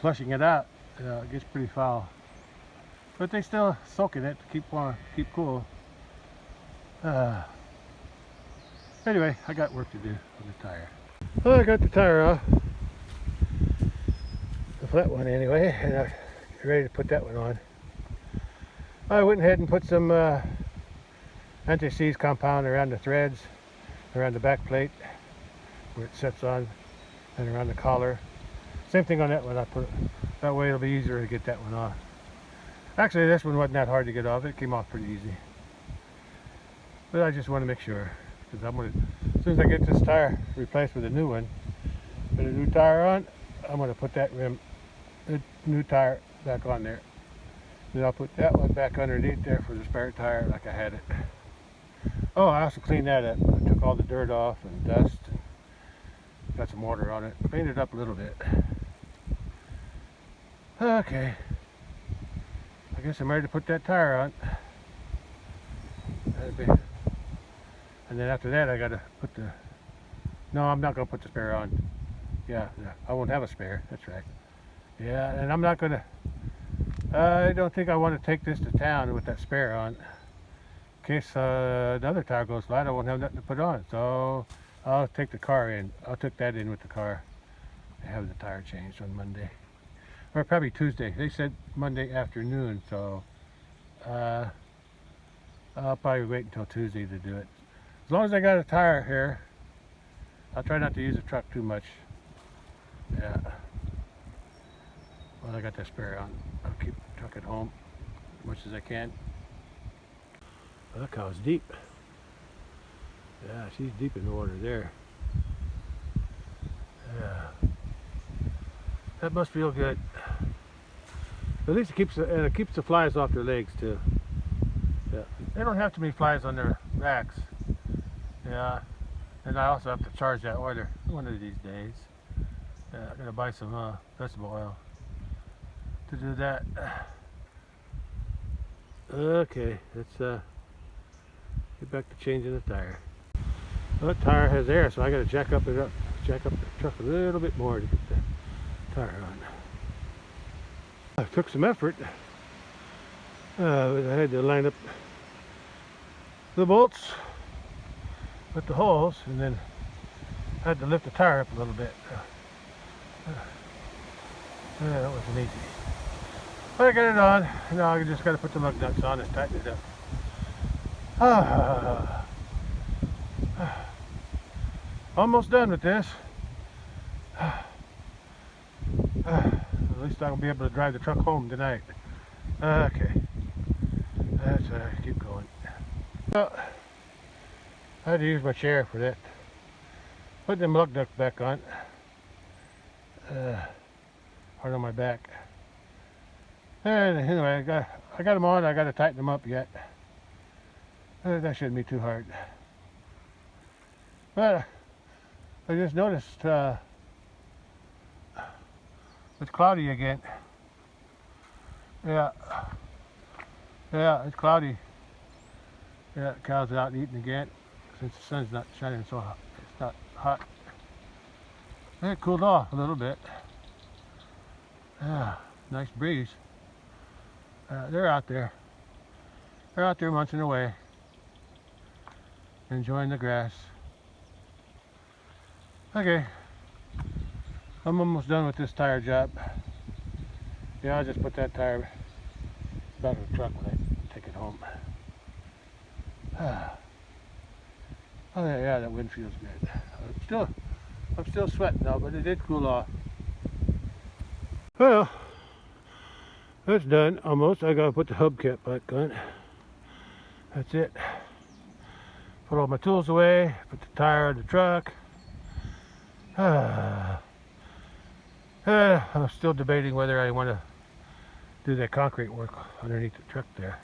flushing it out, it gets pretty foul. But they still soak in it to keep warm, keep cool. Anyway, I got work to do on the tire. Well, I got the tire off, the flat one anyway, and I'm ready to put that one on. I went ahead and put some anti-seize compound around the threads, around the back plate where it sets on, and around the collar. Same thing on that one. I put it, that way it'll be easier to get that one off. Actually, this one wasn't that hard to get off. It came off pretty easy. But I just want to make sure, because I'm going to, as soon as I get this tire replaced with a new one, put a new tire on, I'm going to put that rim, the new tire back on there. Then I'll put that one back underneath there for the spare tire like I had it. Oh, I also cleaned that up. I took all the dirt off and dust and got some water on it. Cleaned it up a little bit. Okay. I guess I'm ready to put that tire on. And then after that I gotta put the, no, I'm not gonna put the spare on. Yeah, I won't have a spare, that's right. Yeah, and I'm not gonna, I don't think I want to take this to town with that spare on. In case another tire goes flat, I won't have nothing to put on. So I'll take the car in. I'll take that in with the car and have the tire changed on Monday. Or probably Tuesday. They said Monday afternoon, so I'll probably wait until Tuesday to do it. As long as I got a tire here, I'll try not to use the truck too much. Yeah. Well, I got that spare on. I'll keep the truck at home as much as I can. Well, that cow's deep. Yeah, she's deep in the water there. Yeah. That must feel good. At least it keeps the flies off their legs too. Yeah. They don't have too many flies on their backs. Yeah. And I also have to charge that oiler one of these days. Yeah, I'm gonna buy some vegetable oil to do that. Okay, let's get back to changing the tire. Well, that tire has air, so I gotta jack up the truck a little bit more to get the tire on. It took some effort. I had to line up the bolts with the holes, and then I had to lift the tire up a little bit. Yeah, that wasn't easy. But I got it on. Now I just got to put the lug nuts on and tighten it up. Almost done with this. At least I'll be able to drive the truck home tonight. Okay. Let's keep going. Well, I had to use my chair for that. Put them lug nuts back on. Hard on my back. And anyway, I got them on. I got to tighten them up yet. That shouldn't be too hard. But I just noticed it's cloudy again. Yeah, it's cloudy. Yeah, the cows are out eating again since the sun's not shining so hot. It's not hot. It cooled off a little bit. Yeah, nice breeze. They're out there. They're out there munching away, enjoying the grass. Okay, I'm almost done with this tire job. Yeah, I'll just put that tire back in the truck when I take it home. Oh yeah, that wind feels good. I'm still sweating now, but it did cool off. Well, that's done almost. I gotta put the hubcap back on. That's it. Put all my tools away, put the tire in the truck. I'm still debating whether I want to do that concrete work underneath the truck there.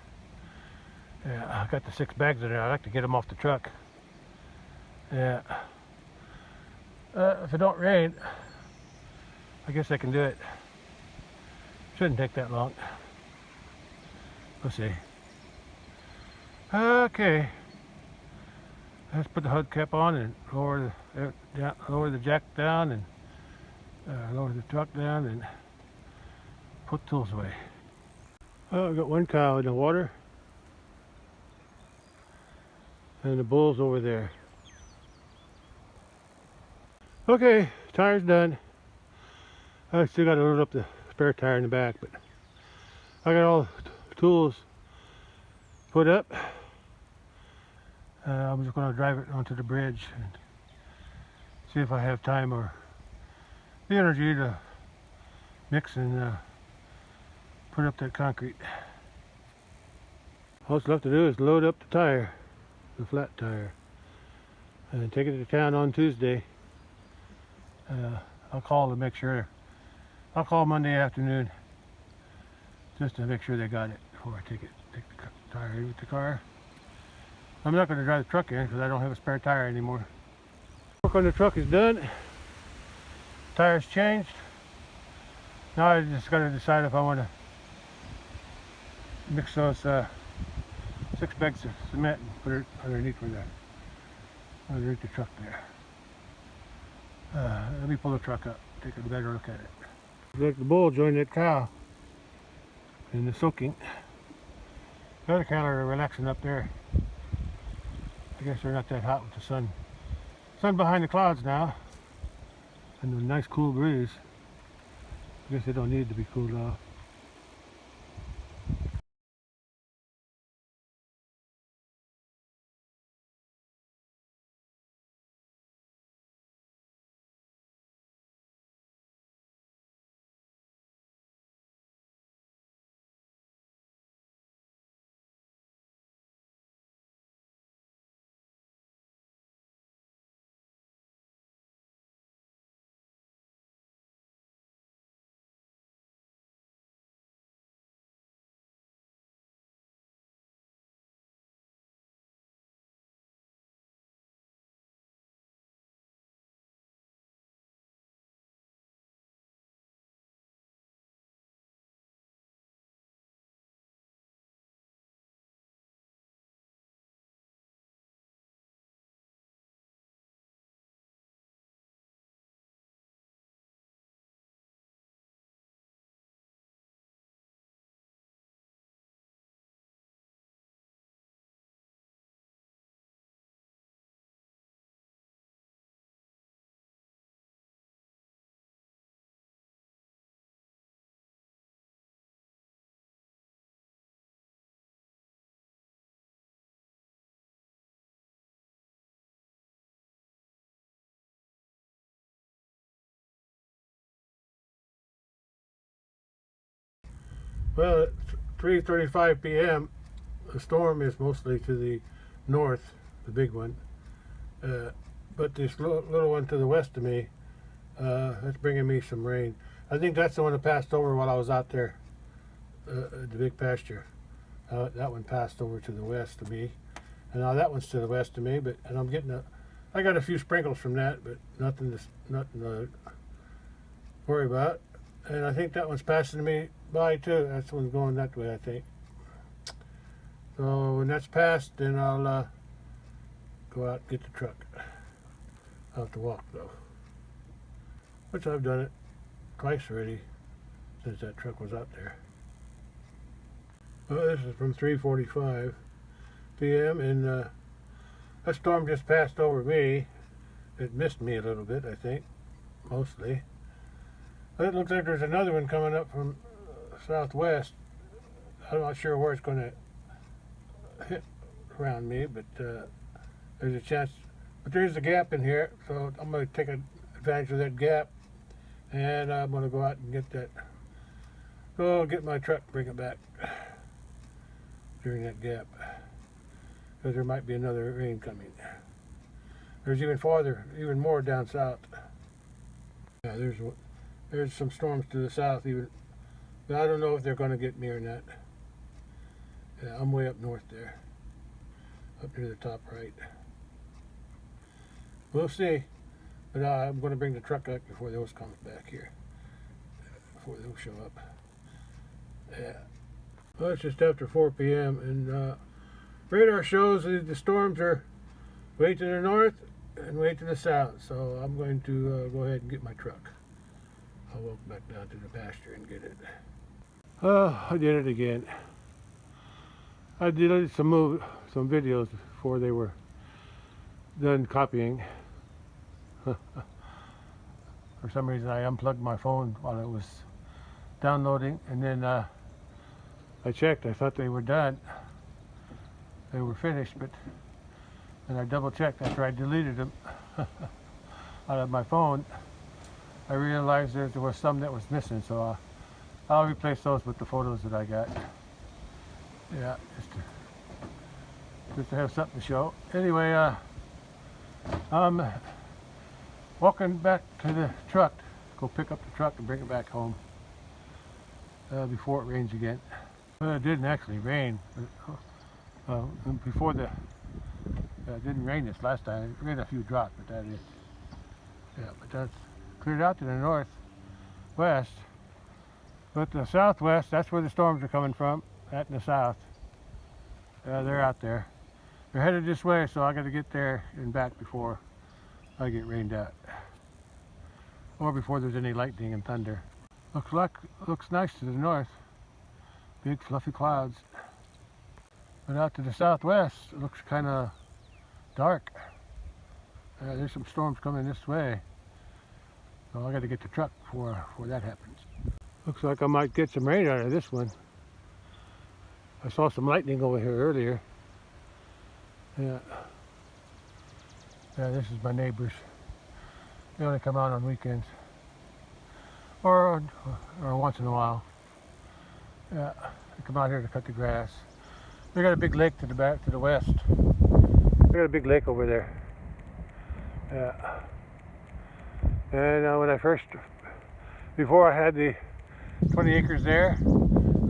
I got the 6 bags in there. I like to get them off the truck. Yeah. If it don't rain, I guess I can do it. Shouldn't take that long. We'll see. Okay. Let's put the hubcap on and lower the jack down and lower the truck down and put tools away. Oh, I've got one cow in the water and the bull's over there. Okay, tire's done. I still got to load up the spare tire in the back, but I got all the tools put up. I'm just going to drive it onto the bridge and see if I have time or the energy to mix and put up that concrete. All that's left to do is load up the tire, the flat tire, and take it to town on Tuesday. I'll call to make sure. I'll call Monday afternoon just to make sure they got it before I take the tire in with the car. I'm not going to drive the truck in because I don't have a spare tire anymore. Work on the truck is done. Tire's changed. Now I just got to decide if I want to mix those 6 bags of cement and put it underneath the truck there. Let me pull the truck up, take a better look at it. Looks like the bull joined that cow in the soaking. The other cattle are relaxing up there. I guess they're not that hot with the sun. Sun behind the clouds now, and a nice cool breeze. I guess they don't need to be cooled off. Well, at 3:35 p.m., the storm is mostly to the north, the big one. But this little one to the west of me, that's bringing me some rain. I think that's the one that passed over while I was out there at the big pasture. That one passed over to the west of me. And now that one's to the west of me, and I'm getting I got a few sprinkles from that, but nothing to worry about. And I think that one's passing me by too. That's the one going that way, I think. So when that's passed, then I'll go out and get the truck. I'll have to walk though, which I've done it twice already since that truck was out there. Well, this is from 3:45 p.m. and that storm just passed over me. It missed me a little bit, I think, mostly. But it looks like there's another one coming up from southwest. I'm not sure where it's going to hit around me, but there's a chance. But there's a gap in here, so I'm going to take advantage of that gap, and I'm going to go out and get my truck, bring it back during that gap, because there might be another rain coming. There's even more down south. Yeah, There's some storms to the south even, but I don't know if they're going to get me or not. Yeah, I'm way up north there, up near the top right. We'll see, but I'm going to bring the truck up before those come back here, before those show up. Yeah. Well, it's just after 4 p.m. and radar shows that the storms are way to the north and way to the south. So I'm going to go ahead and get my truck. I'll walk back down to the pasture and get it. I did it again. I deleted some videos before they were done copying. For some reason I unplugged my phone while it was downloading, and then I checked. I thought they were done. They were finished, but and I double checked after I deleted them out of my phone. I realized there was some that was missing, so I'll replace those with the photos that I got. Yeah, just to have something to show. Anyway, I'm walking back to the truck, go pick up the truck and bring it back home before it rains again. Well, it didn't actually rain. Before it didn't rain this last time. It rained a few drops, but that is. Yeah, but that's cleared out to the northwest. But the southwest, that's where the storms are coming from, out in the south. They're out there. They're headed this way, so I got to get there and back before I get rained out. Or before there's any lightning and thunder. Looks nice to the north. Big fluffy clouds. But out to the southwest, it looks kind of dark. There's some storms coming this way. So I got to get the truck before that happens. Looks like I might get some rain out of this one. I saw some lightning over here earlier. Yeah. Yeah, this is my neighbors. They only come out on weekends. Or once in a while. Yeah, they come out here to cut the grass. They got a big lake to the west. They got a big lake over there. Yeah. And when before I had the 20 acres there,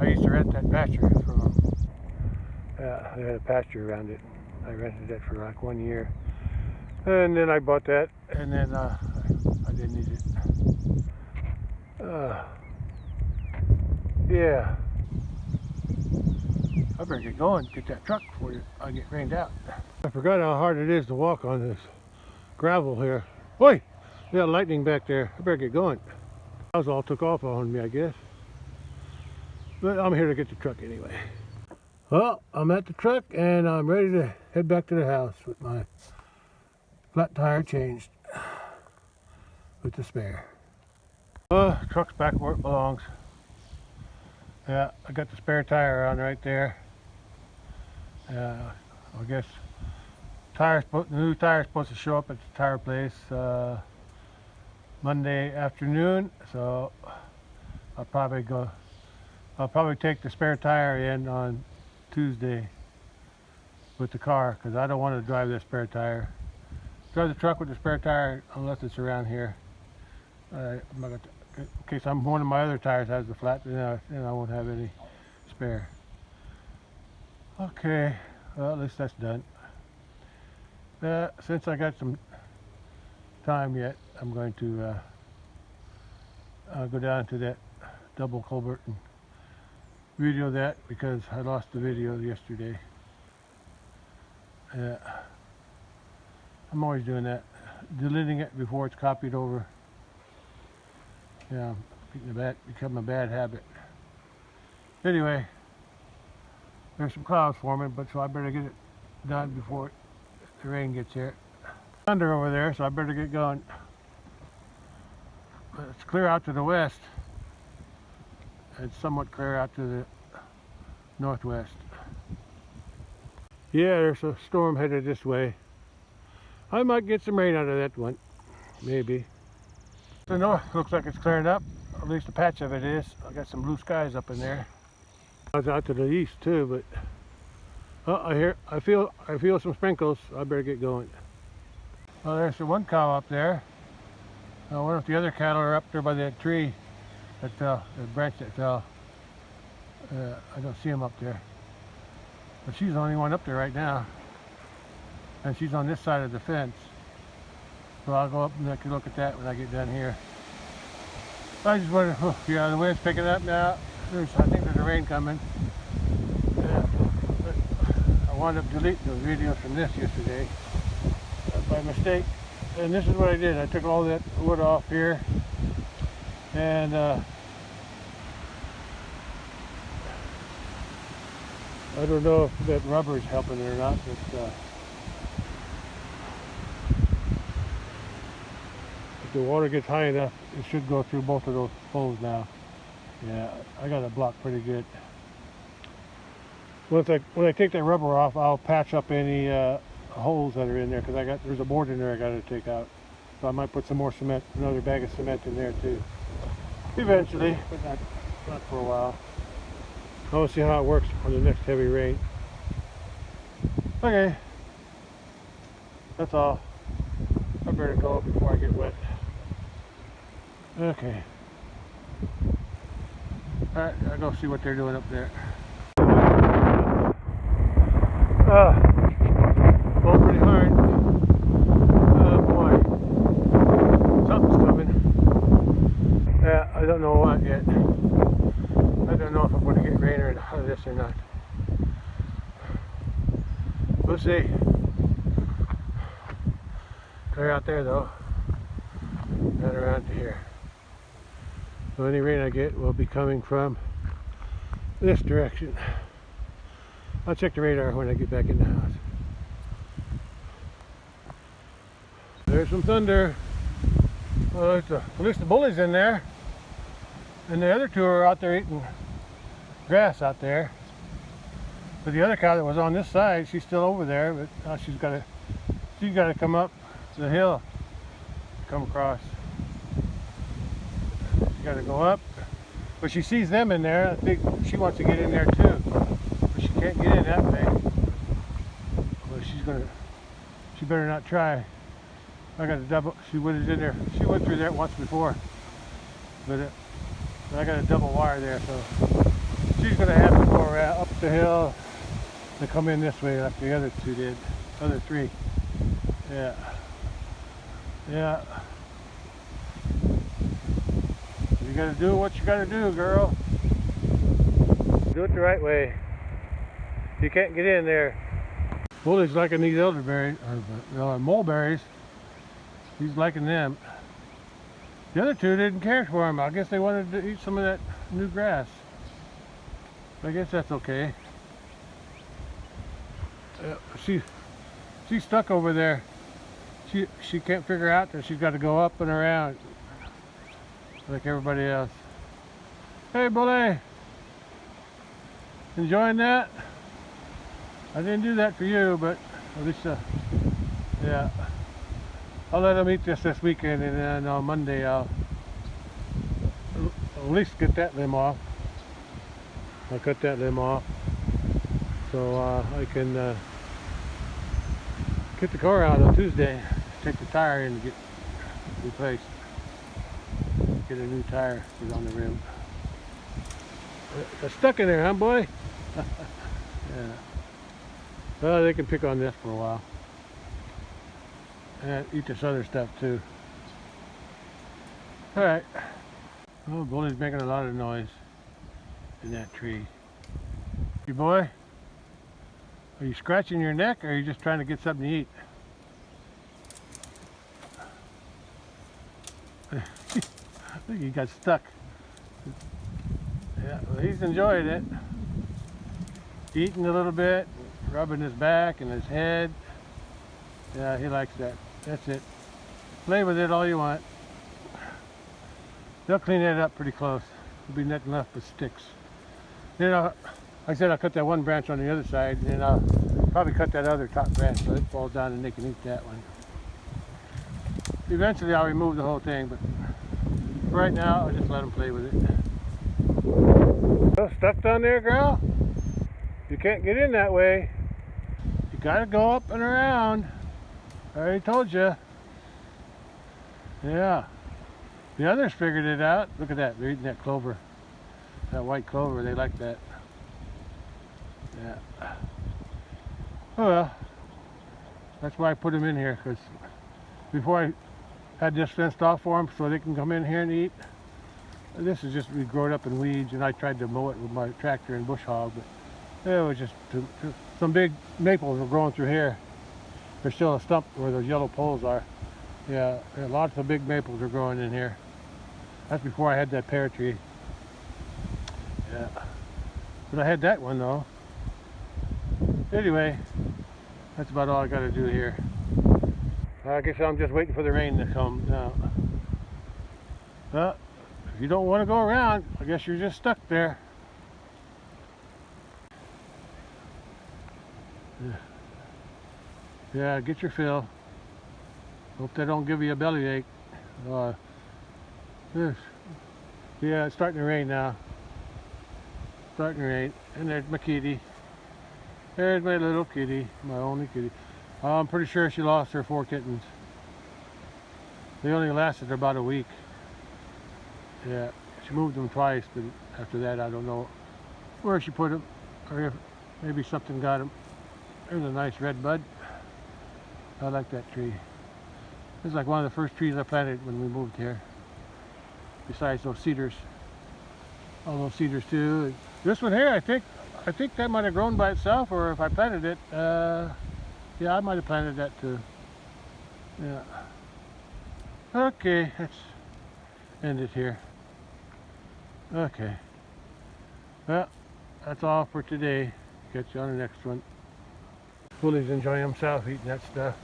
I used to rent that pasture from them. Yeah, they had a pasture around it. I rented it for like 1 year. And then I bought that, and then I didn't need it. Yeah. I better get going, get that truck before I get rained out. I forgot how hard it is to walk on this gravel here. Oi! We got lightning back there. I better get going. Clouds all took off on me, I guess. But I'm here to get the truck anyway. Well, I'm at the truck and I'm ready to head back to the house with my flat tire changed with the spare. Truck's back where it belongs. Yeah, I got the spare tire on right there. I guess the new tire's supposed to show up at the tire place Monday afternoon, so I'll probably take the spare tire in on Tuesday with the car, because I don't want to drive this spare tire. Drive the truck with the spare tire unless it's around here. I'm not gonna in case one of my other tires has the flat, then I won't have any spare. Okay, well, at least that's done. Since I got some time yet, I'm going to go down to that double culvert and video that, because I lost the video yesterday. I'm always doing that, deleting it before it's copied over. Yeah, become a bad habit. Anyway, there's some clouds forming, but so I better get it done before the rain gets here. Thunder over there, so I better get going. But it's clear out to the west. It's somewhat clear out to the northwest. Yeah, there's a storm headed this way. I might get some rain out of that one, maybe. The north looks like it's clearing up, at least a patch of it is. I got some blue skies up in there. I was out to the east too, but I feel some sprinkles. So I better get going. Well, there's the one cow up there. I wonder if the other cattle are up there by that tree that fell, the branch that fell. I don't see them up there. But she's the only one up there right now. And she's on this side of the fence. So I'll go up and I can look at that when I get done here. I just wanted to, yeah, the wind's picking up now. I think there's a rain coming. I wound up deleting those videos from this yesterday by mistake. And this is what I did. I took all that wood off here. And I don't know if that rubber is helping it or not, but if the water gets high enough, it should go through both of those holes now. Yeah, I got it blocked pretty good. When I take that rubber off, I'll patch up any holes that are in there, because there's a board in there I got to take out. So I might put some more cement, another bag of cement in there too. Eventually, but not for a while. I'll see how it works on the next heavy rain. Okay, that's all. I better go before I get wet. Okay. Alright, I'll go see what they're doing up there. Blow pretty hard. Oh boy. Something's coming. Yeah, I don't know what yet. I don't know if I'm going to get rain out of this or not. We'll see. Clear out there though. Right around to here. So any rain I get will be coming from this direction. I'll check the radar when I get back in the house. There's some thunder. Well, at least the bully's in there. And the other two are out there eating grass out there. But the other cow that was on this side, she's still over there, but now she's got to come up the hill to come across. She's got to go up. But she sees them in there. I think she wants to get in there too. But she can't get in that way. Well, she better not try. I got a double, she was in there. She went through there once before. But I got a double wire there, so she's going to have to go around up the hill to come in this way like the other two did. Other three. Yeah. Yeah. You got to do what you got to do, girl. Do it the right way. You can't get in there. Bully's liking these elderberries, or mulberries. He's liking them. The other two didn't care for him. I guess they wanted to eat some of that new grass. I guess that's okay. She's stuck over there. She can't figure out that she's got to go up and around like everybody else. Hey, Bully! Enjoying that? I didn't do that for you, but at least, yeah. I'll let them eat this weekend, and then on Monday I'll at least get that limb off. I'll cut that limb off so I can get the car out on Tuesday, take the tire in and get replaced. Get a new tire put on the rim. They're stuck in there, huh, boy? Yeah. Well, they can pick on this for a while. And eat this other stuff too. Alright. Oh, Bully's making a lot of noise in that tree. You boy? Are you scratching your neck, or are you just trying to get something to eat? He got stuck. Yeah, well, he's enjoying it. Eating a little bit, rubbing his back and his head. Yeah, he likes that. That's it. Play with it all you want. They'll clean that up pretty close. There'll be nothing left but sticks. Then like I said, I'll cut that one branch on the other side, and then I'll probably cut that other top branch so it falls down and they can eat that one. Eventually I'll remove the whole thing, but right now I'll just let them play with it. Well, stuck down there, girl? You can't get in that way. You gotta go up and around. I already told you. Yeah, The others figured it out. Look at that. They're eating that clover. That white clover. They like that. Yeah. Oh well. That's why I put them in here, because before I had this fenced off for them so they can come in here and eat. This is just, we grow it up in weeds, and I tried to mow it with my tractor and bush hog, but it was just some big maples were growing through here. There's still a stump where those yellow poles are. Yeah, lots of big maples are growing in here. That's before I had that pear tree. Yeah, but I had that one though. Anyway, that's about all I got to do here. I guess I'm just waiting for the rain to come now. Well, if you don't want to go around, I guess you're just stuck there. Yeah, get your fill. Hope they don't give you a bellyache. Yeah, it's starting to rain now. Starting to rain. And there's my kitty. There's my little kitty, my only kitty. I'm pretty sure she lost her 4 kittens. They only lasted about a week. Yeah, she moved them twice, but after that I don't know where she put them, or if maybe something got them. There's a nice red bud. I like that tree. This is like one of the first trees I planted when we moved here. Besides those cedars. All those cedars too. This one here, I think that might have grown by itself, or if I planted it, yeah, I might have planted that too. Yeah. Okay, let's end it here. Okay. Well, that's all for today. Catch you on the next one. Willie's enjoying himself eating that stuff.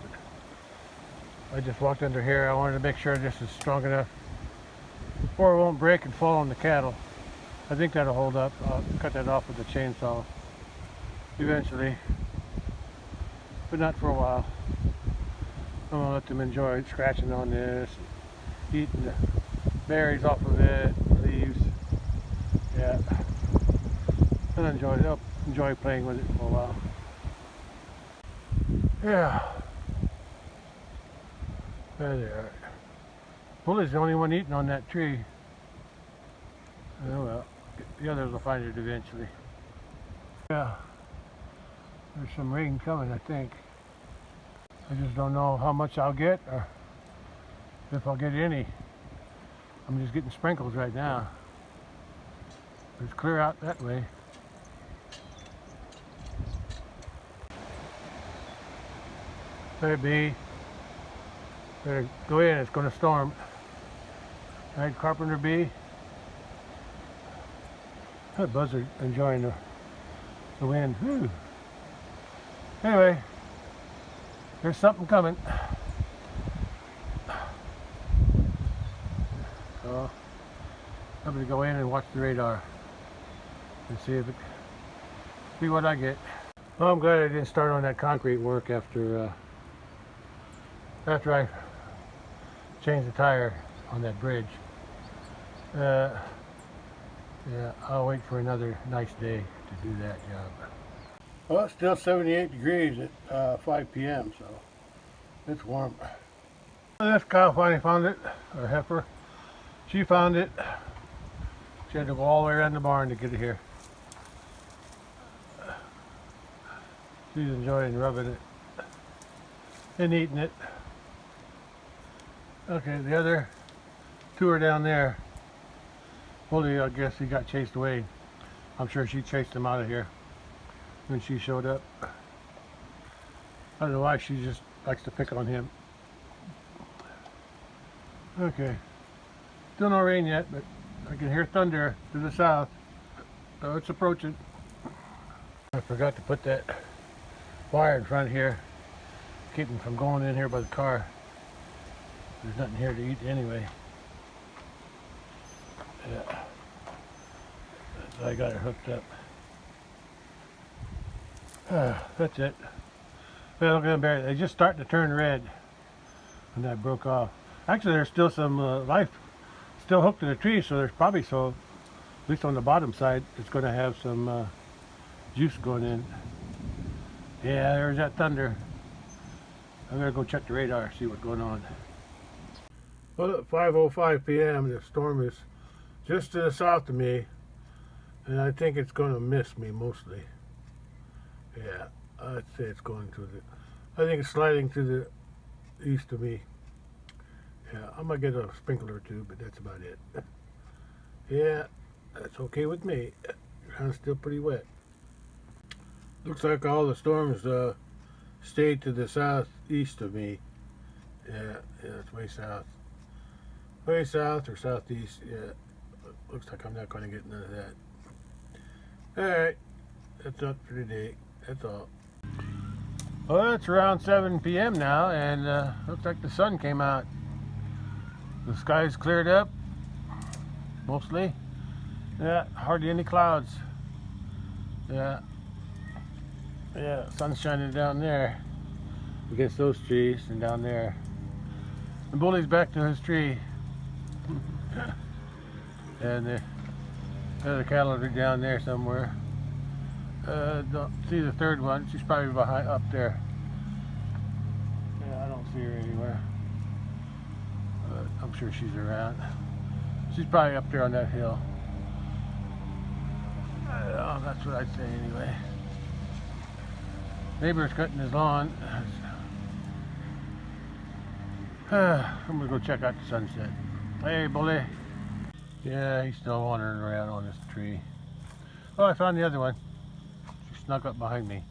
I just walked under here. I wanted to make sure this is strong enough or it won't break and fall on the cattle. I think that'll hold up. I'll cut that off with a chainsaw eventually, but not for a while. I'm gonna let them enjoy scratching on this, eating the berries off of it, leaves. Yeah, they'll enjoy playing with it for a while. Yeah, there they are. Bullie's the only one eating on that tree. Oh well, the others will find it eventually. Yeah, there's some rain coming, I think. I just don't know how much I'll get, or if I'll get any. I'm just getting sprinkles right now. It's clear out that way. Hey bee, better go in, it's going to storm. Right, carpenter bee? That buzzard enjoying the wind. Whew. Anyway, there's something coming. So I'm going to go in and watch the radar and see what I get. Well, I'm glad I didn't start on that concrete work after I changed the tire on that bridge. Yeah, I'll wait for another nice day to do that job. Well, it's still 78 degrees at 5 p.m., so it's warm. This cow finally found it, or heifer. She found it. She had to go all the way around the barn to get it here. She's enjoying rubbing it and eating it. Okay, the other two are down there. Bully, I guess he got chased away. I'm sure she chased him out of here when she showed up. I don't know why, she just likes to pick on him. Okay, still no rain yet, but I can hear thunder to the south, so it's approaching. I forgot to put that wire in front here, keep him from going in here by the car. There's nothing here to eat anyway. Yeah, so I got it hooked up. That's it. Well, look at them berries. They just starting to turn red, and that broke off. Actually, there's still some life still hooked to the tree, so there's probably, at least on the bottom side, it's going to have some juice going in. Yeah, there's that thunder. I'm going to go check the radar, see what's going on. Well, at 5:05 p.m. the storm is just to the south of me, and I think it's going to miss me mostly. Yeah, I'd say it's going to the. I think it's sliding to the east of me. Yeah, I might get a sprinkler or two, but that's about it. Yeah, that's okay with me. Ground's still pretty wet. Looks like all the storms stayed to the southeast of me. Yeah, it's way south. Way south or southeast. Yeah, looks like I'm not going to get none of that. Alright, that's up for today. That's all. Well, it's around 7 p.m. now, and looks like the sun came out. The sky's cleared up, mostly. Yeah, hardly any clouds. Yeah. Yeah, sun's shining down there against those trees and down there. The bully's back to his tree. And the other cattle are down there somewhere. Don't see the third one. She's probably behind up there. Yeah, I don't see her anywhere. I'm sure she's around. She's probably up there on that hill. That's what I'd say anyway. Neighbor's cutting his lawn. I'm gonna go check out the sunset. Hey, bully. Yeah, he's still wandering around on this tree. Oh, I found the other one. She snuck up behind me.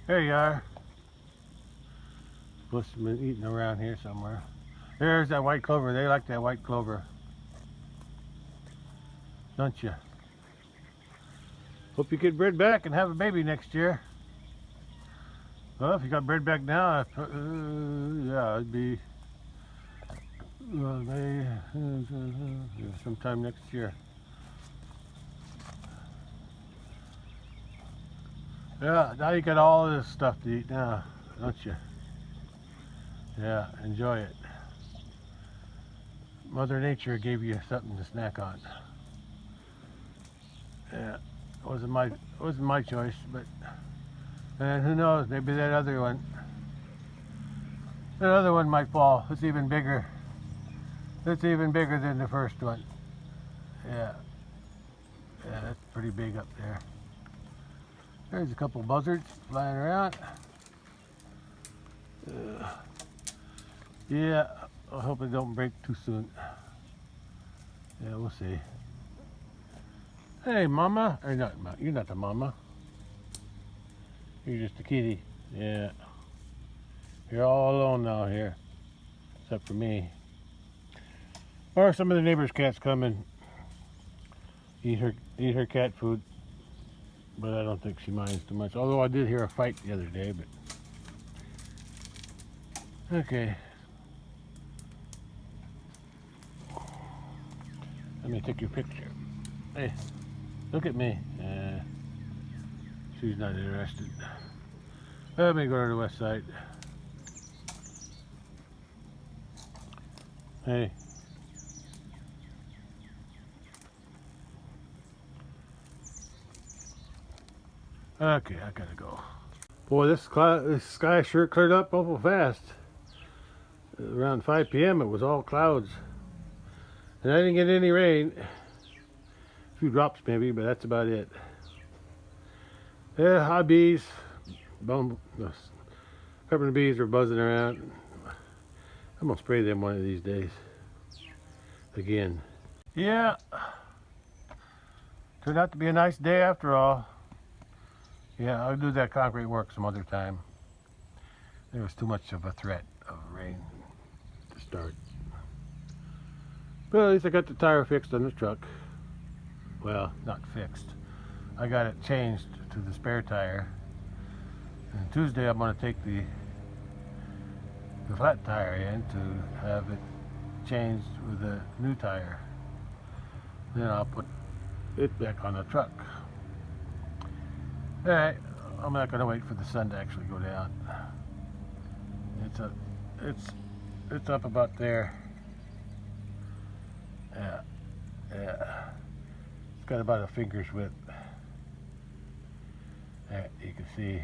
There you are. Supposed to be eating around here somewhere. There's that white clover. They like that white clover. Don't you? Hope you get bred back and have a baby next year. Well, if you got bred back now, yeah, it'd be sometime next year. Yeah, now you got all this stuff to eat now, don't you? Yeah, enjoy it. Mother Nature gave you something to snack on. Yeah, it wasn't my choice, but and who knows? Maybe that other one might fall. It's even bigger. It's even bigger than the first one. Yeah, yeah, that's pretty big up there. There's a couple buzzards flying around. Yeah, I hope it don't break too soon. Yeah, we'll see. Hey, mama. Or not, you're not the mama. You're just a kitty. Yeah. You're all alone now here. Except for me. Or some of the neighbor's cats come and eat her cat food. But I don't think she minds too much. Although I did hear a fight the other day, but okay. Let me take your picture. Hey, look at me. She's not interested. Let me go to the west side. Hey. Okay, I gotta go. Boy, this sky sure cleared up awful fast. Around 5 p.m. it was all clouds. And I didn't get any rain. A few drops maybe, but that's about it. Yeah, high bees. Peppermint bees are buzzing around. I'm gonna spray them one of these days. Again. Yeah. Turned out to be a nice day after all. Yeah, I'll do that concrete work some other time. There was too much of a threat of rain to start. But at least I got the tire fixed on the truck. Well, not fixed. I got it changed to the spare tire. And Tuesday I'm going to take the flat tire in to have it changed with a new tire. Then I'll put it back on the truck. Alright, I'm not going to wait for the sun to actually go down. It's up about there. Yeah, yeah. It's got about a finger's width. There, you can see.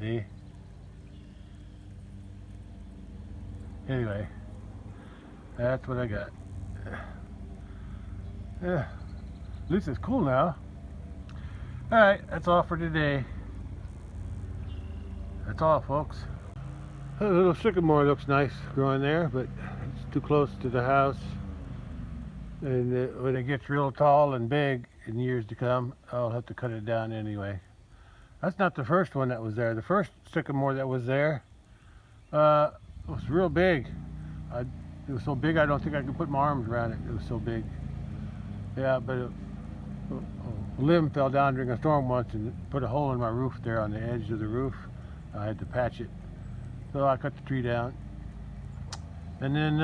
See? Anyway, that's what I got. Yeah, at least it's cool now. Alright, that's all for today. That's all, folks. A little sycamore looks nice growing there, but it's too close to the house. And when it gets real tall and big in years to come, I'll have to cut it down anyway. That's not the first one that was there. The first sycamore that was there was real big. It was so big I don't think I could put my arms around it. It was so big. Yeah, but a limb fell down during a storm once and put a hole in my roof there on the edge of the roof. I had to patch it. So I cut the tree down. And then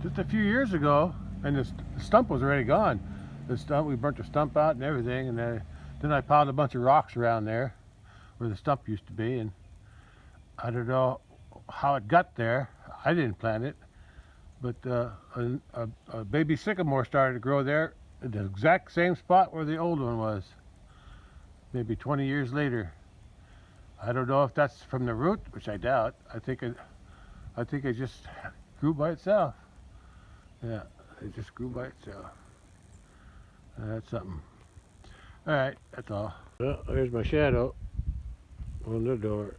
just a few years ago, and the stump was already gone. The stump, we burnt the stump out and everything, and then I piled a bunch of rocks around there where the stump used to be, and I don't know how it got there. I didn't plant it, but a baby sycamore started to grow there at the exact same spot where the old one was, maybe 20 years later. I don't know if that's from the root, which I doubt. I think it just grew by itself. Yeah, it just grew by itself. That's something. All right, that's all. Well, there's my shadow on the door.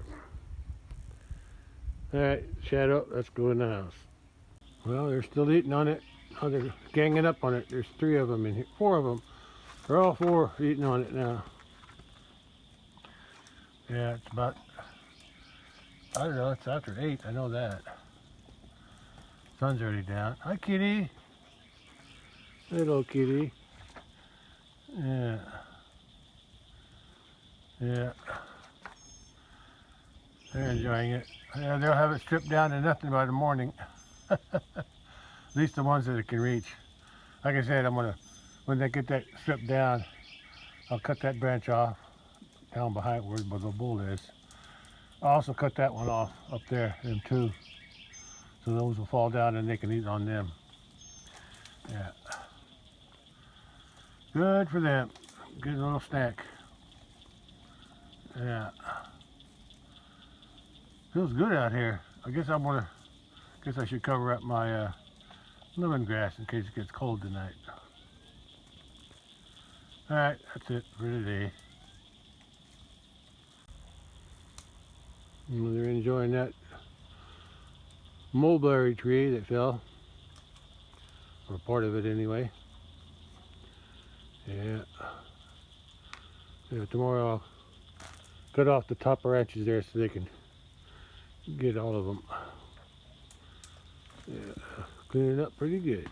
All right, shadow, let's go in the house. Well, they're still eating on it. Oh, they're ganging up on it. There's 3 of them in here, 4 of them. They're all 4 eating on it now. Yeah, it's about, I don't know, it's after 8, I know that. Sun's already down. Hi, kitty. Hello, kitty. Yeah. Yeah. They're enjoying it. Yeah, they'll have it stripped down to nothing by the morning. At least the ones that it can reach. Like I said, when they get that stripped down, I'll cut that branch off down behind where the bull is. I'll also cut that one off up there, them 2. So those will fall down and they can eat on them. Yeah. Good for them. Good little snack. Yeah. Feels good out here. I guess I should cover up my lemongrass in case it gets cold tonight. Alright, that's it for today. Well, they're enjoying that mulberry tree that fell. Or part of it anyway. Yeah. Yeah, tomorrow I'll cut off the top branches there so they can get all of them. Yeah, clean it up pretty good.